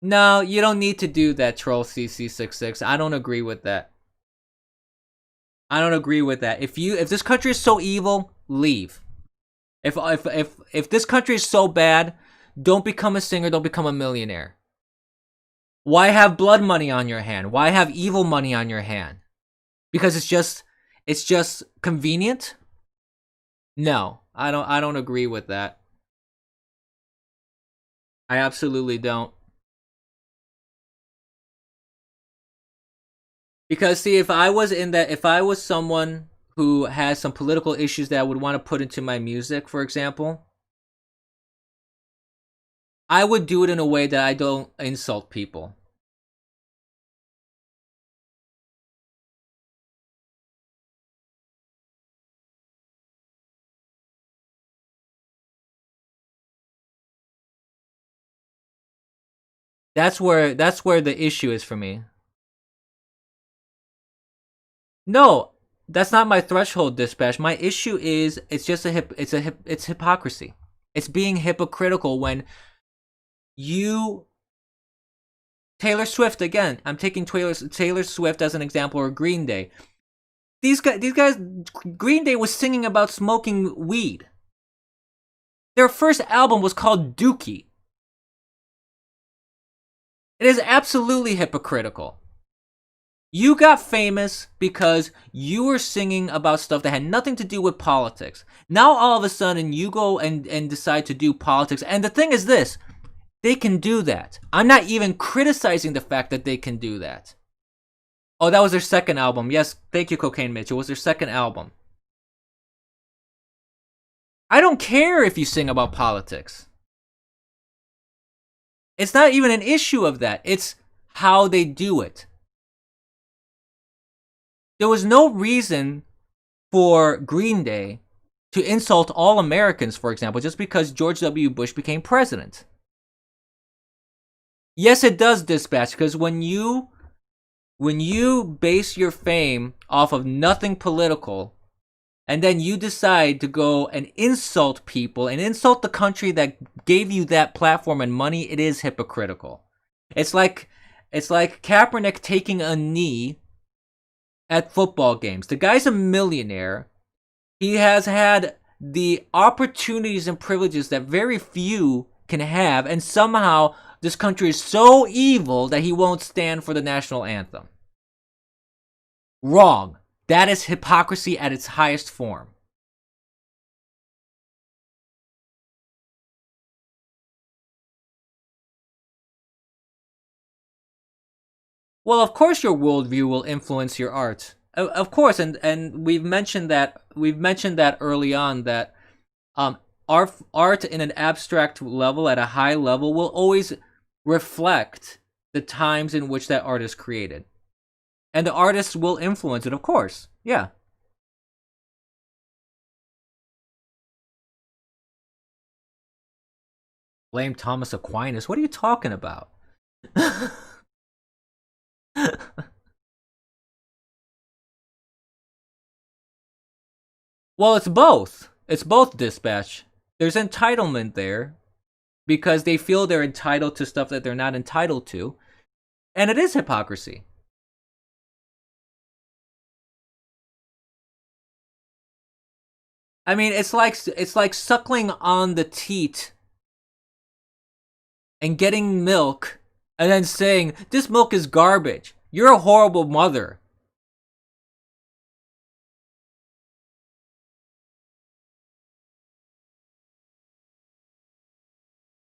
No, you don't need to do that, Troll CC66. I don't agree with that. I don't agree with that. If this country is so evil, leave. If this country is so bad, don't become a singer, don't become a millionaire. Why have blood money on your hand? Why have evil money on your hand? Because it's just convenient? No, I don't agree with that. I absolutely don't. Because see, if I was someone who has some political issues that I would want to put into my music, for example, I would do it in a way that I don't insult people. That's where the issue is for me. No, that's not my threshold, Dispatch. My issue is it's just it's hypocrisy. It's being hypocritical when you Taylor Swift again. I'm taking Taylor Swift as an example, or Green Day. These guys, Green Day was singing about smoking weed. Their first album was called Dookie. It is absolutely hypocritical. You got famous because you were singing about stuff that had nothing to do with politics. Now all of a sudden you go and decide to do politics. And the thing is this, they can do that. I'm not even criticizing the fact that they can do that. Oh, that was their second album. Yes, thank you, Cocaine Mitch. It was their second album. I don't care if you sing about politics. It's not even an issue of that. It's how they do it. There was no reason for Green Day to insult all Americans, for example, just because George W. Bush became president. Yes, it does, Dispatch, because when you base your fame off of nothing political, and then you decide to go and insult people and insult the country that gave you that platform and money, it is hypocritical. It's like Kaepernick taking a knee at football games. The guy's a millionaire. He has had the opportunities and privileges that very few can have, and somehow this country is so evil that he won't stand for the national anthem. Wrong. That is hypocrisy at its highest form. Well, of course your worldview will influence your art. Of course, and we've mentioned that early on that art in an abstract level, at a high level, will always reflect the times in which that art is created. And the artist will influence it, of course. Yeah. Blame Thomas Aquinas. What are you talking about? Well, it's both. It's both, Dispatch. There's entitlement there because they feel they're entitled to stuff that they're not entitled to. And it is hypocrisy. I mean, it's like suckling on the teat and getting milk and then saying, this milk is garbage. You're a horrible mother.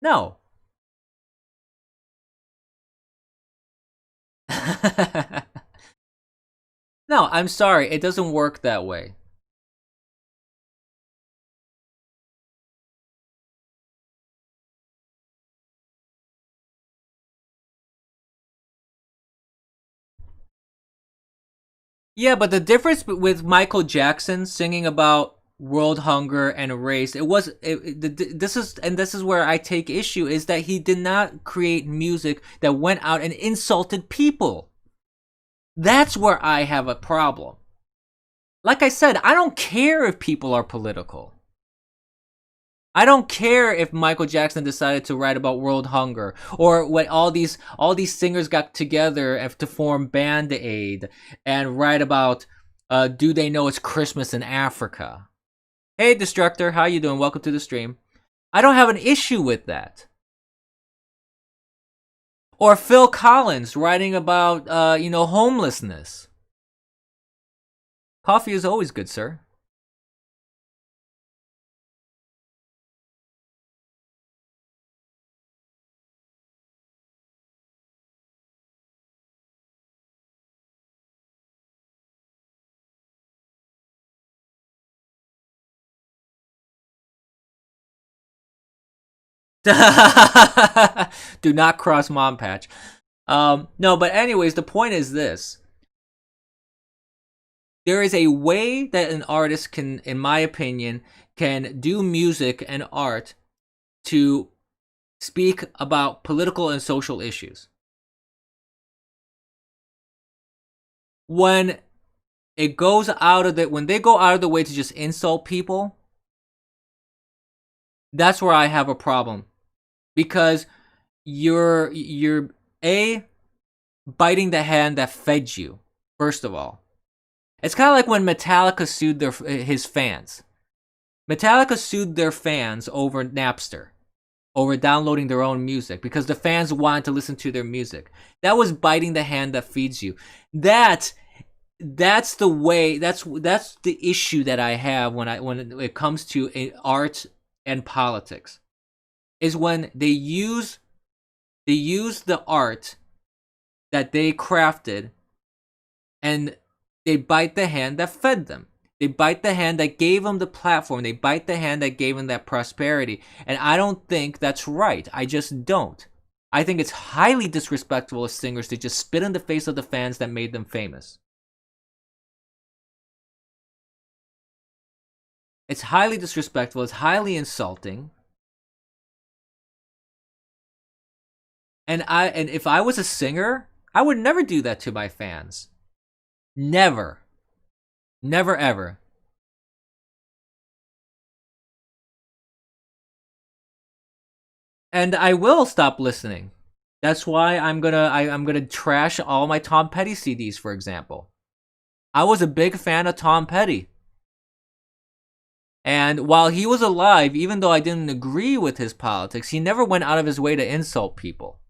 No. No, I'm sorry. It doesn't work that way. Yeah, but the difference with Michael Jackson singing about world hunger and race, this is where I take issue, is that he did not create music that went out and insulted people. That's where I have a problem. Like I said, I don't care if people are political. I don't care if Michael Jackson decided to write about world hunger, or when all these singers got together to form Band Aid and write about do they know it's Christmas in Africa. Hey Destructor, how you doing? Welcome to the stream. I don't have an issue with that. Or Phil Collins writing about homelessness. Coffee is always good, sir. Do not cross Mom Patch. No, but anyways, the point is this. There is a way that an artist can, in my opinion, can do music and art to speak about political and social issues. When they go out of the way to just insult people, that's where I have a problem. Because you're biting the hand that fed you, first of all. It's kind of like when Metallica sued his fans. Metallica sued their fans over Napster, over downloading their own music, because the fans wanted to listen to their music. That was biting the hand that feeds you. That's the way. That's the issue that I have when it comes to art and politics. Is when they use the art that they crafted and they bite the hand that fed them. They bite the hand that gave them the platform. They bite the hand that gave them that prosperity. And I don't think that's right. I just don't. I think it's highly disrespectful of singers to just spit in the face of the fans that made them famous. It's highly disrespectful. It's highly insulting. And if I was a singer, I would never do that to my fans. Never. Never ever. And I will stop listening. That's why I'm gonna trash all my Tom Petty CDs, for example. I was a big fan of Tom Petty. And while he was alive, even though I didn't agree with his politics, he never went out of his way to insult people.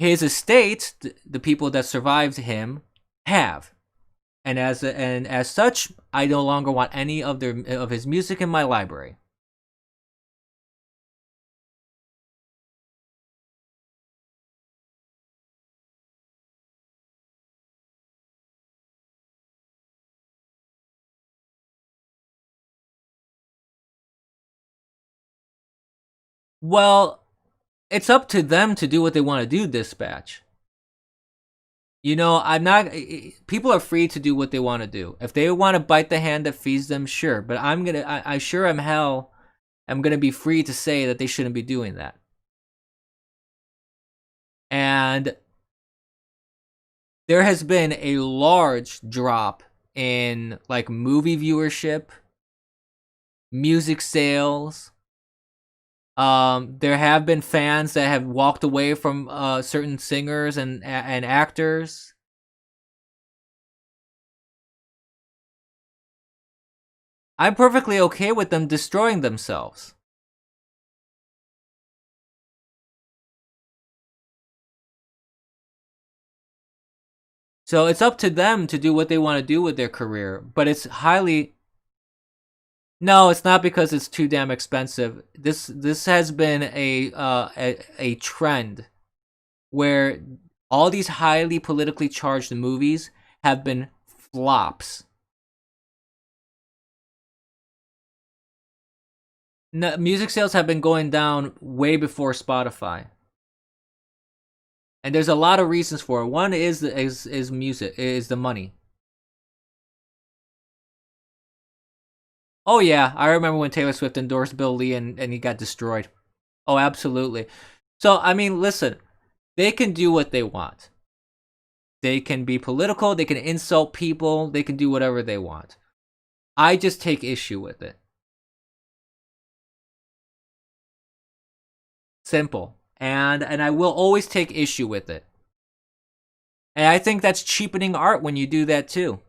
His estate, the people that survived him, have. And as such, I no longer want any of his music in my library. Well, it's up to them to do what they want to do, Dispatch. You know, people are free to do what they want to do. If they want to bite the hand that feeds them, sure. But I sure am hell, I'm going to be free to say that they shouldn't be doing that. And there has been a large drop in like movie viewership, music sales. There have been fans that have walked away from certain singers and actors. I'm perfectly okay with them destroying themselves. So it's up to them to do what they want to do with their career, but it's highly... No, it's not because it's too damn expensive. This has been a trend where all these highly politically charged movies have been flops. No, music sales have been going down way before Spotify. And there's a lot of reasons for it. One is music, is the money. Oh yeah, I remember when Taylor Swift endorsed Bill Lee and he got destroyed. Oh, absolutely. So, I mean, listen, they can do what they want. They can be political, they can insult people, they can do whatever they want. I just take issue with it. Simple. And I will always take issue with it. And I think that's cheapening art when you do that too.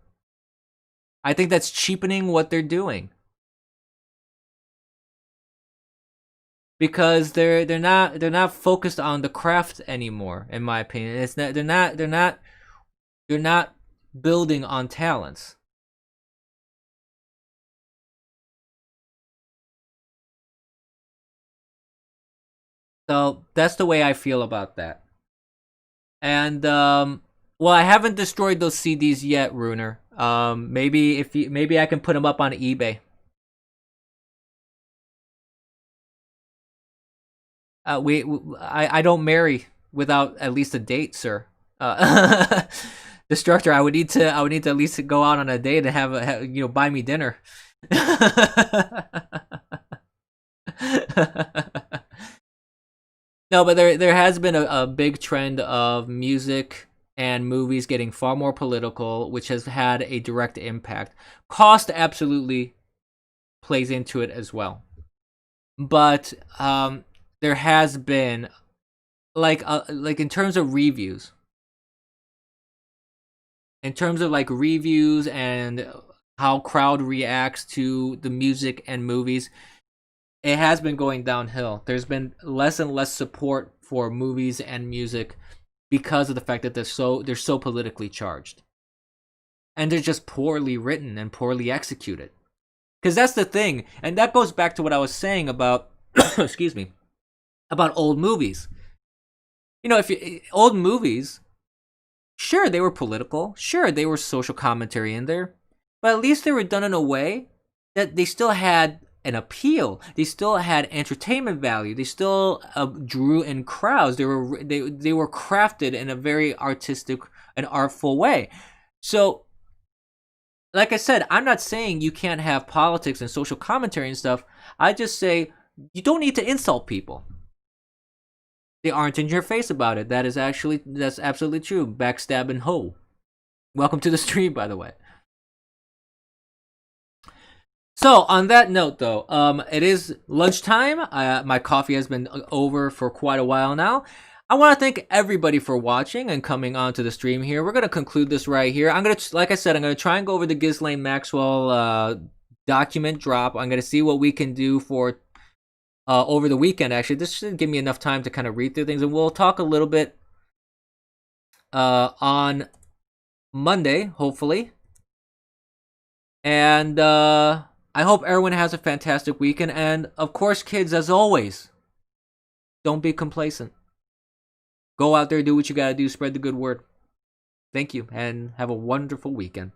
I think that's cheapening what they're doing. Because they're not focused on the craft anymore, in my opinion. It's not they're not building on talents. So that's the way I feel about that. And well, I haven't destroyed those CDs yet, Runer. Maybe I can put them up on eBay. I don't marry without at least a date, sir. Destructor, I would need to at least go out on a date and have buy me dinner. No, but there has been a big trend of music and movies getting far more political, which has had a direct impact. Cost absolutely plays into it as well. But there has been like in terms of reviews. In terms of like reviews and how crowd reacts to the music and movies, it has been going downhill. There's been less and less support for movies and music because of the fact that they're so politically charged. And they're just poorly written and poorly executed. Because that's the thing, and that goes back to what I was saying about excuse me, about old movies. Old movies, sure, they were political, sure, they were social commentary in there, but at least they were done in a way that they still had an appeal. They still had entertainment value. They still drew in crowds. They were crafted in a very artistic and artful way. So, like I said, I'm not saying you can't have politics and social commentary and stuff. I just say you don't need to insult people. They aren't in your face about it. That's absolutely true. Backstab and hoe. Welcome to the stream, by the way. So, on that note, though, it is lunchtime. My coffee has been over for quite a while now. I want to thank everybody for watching and coming on to the stream here. We're going to conclude this right here. Like I said, I'm going to try and go over the Ghislaine Maxwell document drop. I'm going to see what we can do for over the weekend, actually. This should give me enough time to kind of read through things, and we'll talk a little bit on Monday, hopefully. And I hope everyone has a fantastic weekend. And, of course, kids, as always, don't be complacent. Go out there, do what you gotta do, spread the good word. Thank you, and have a wonderful weekend.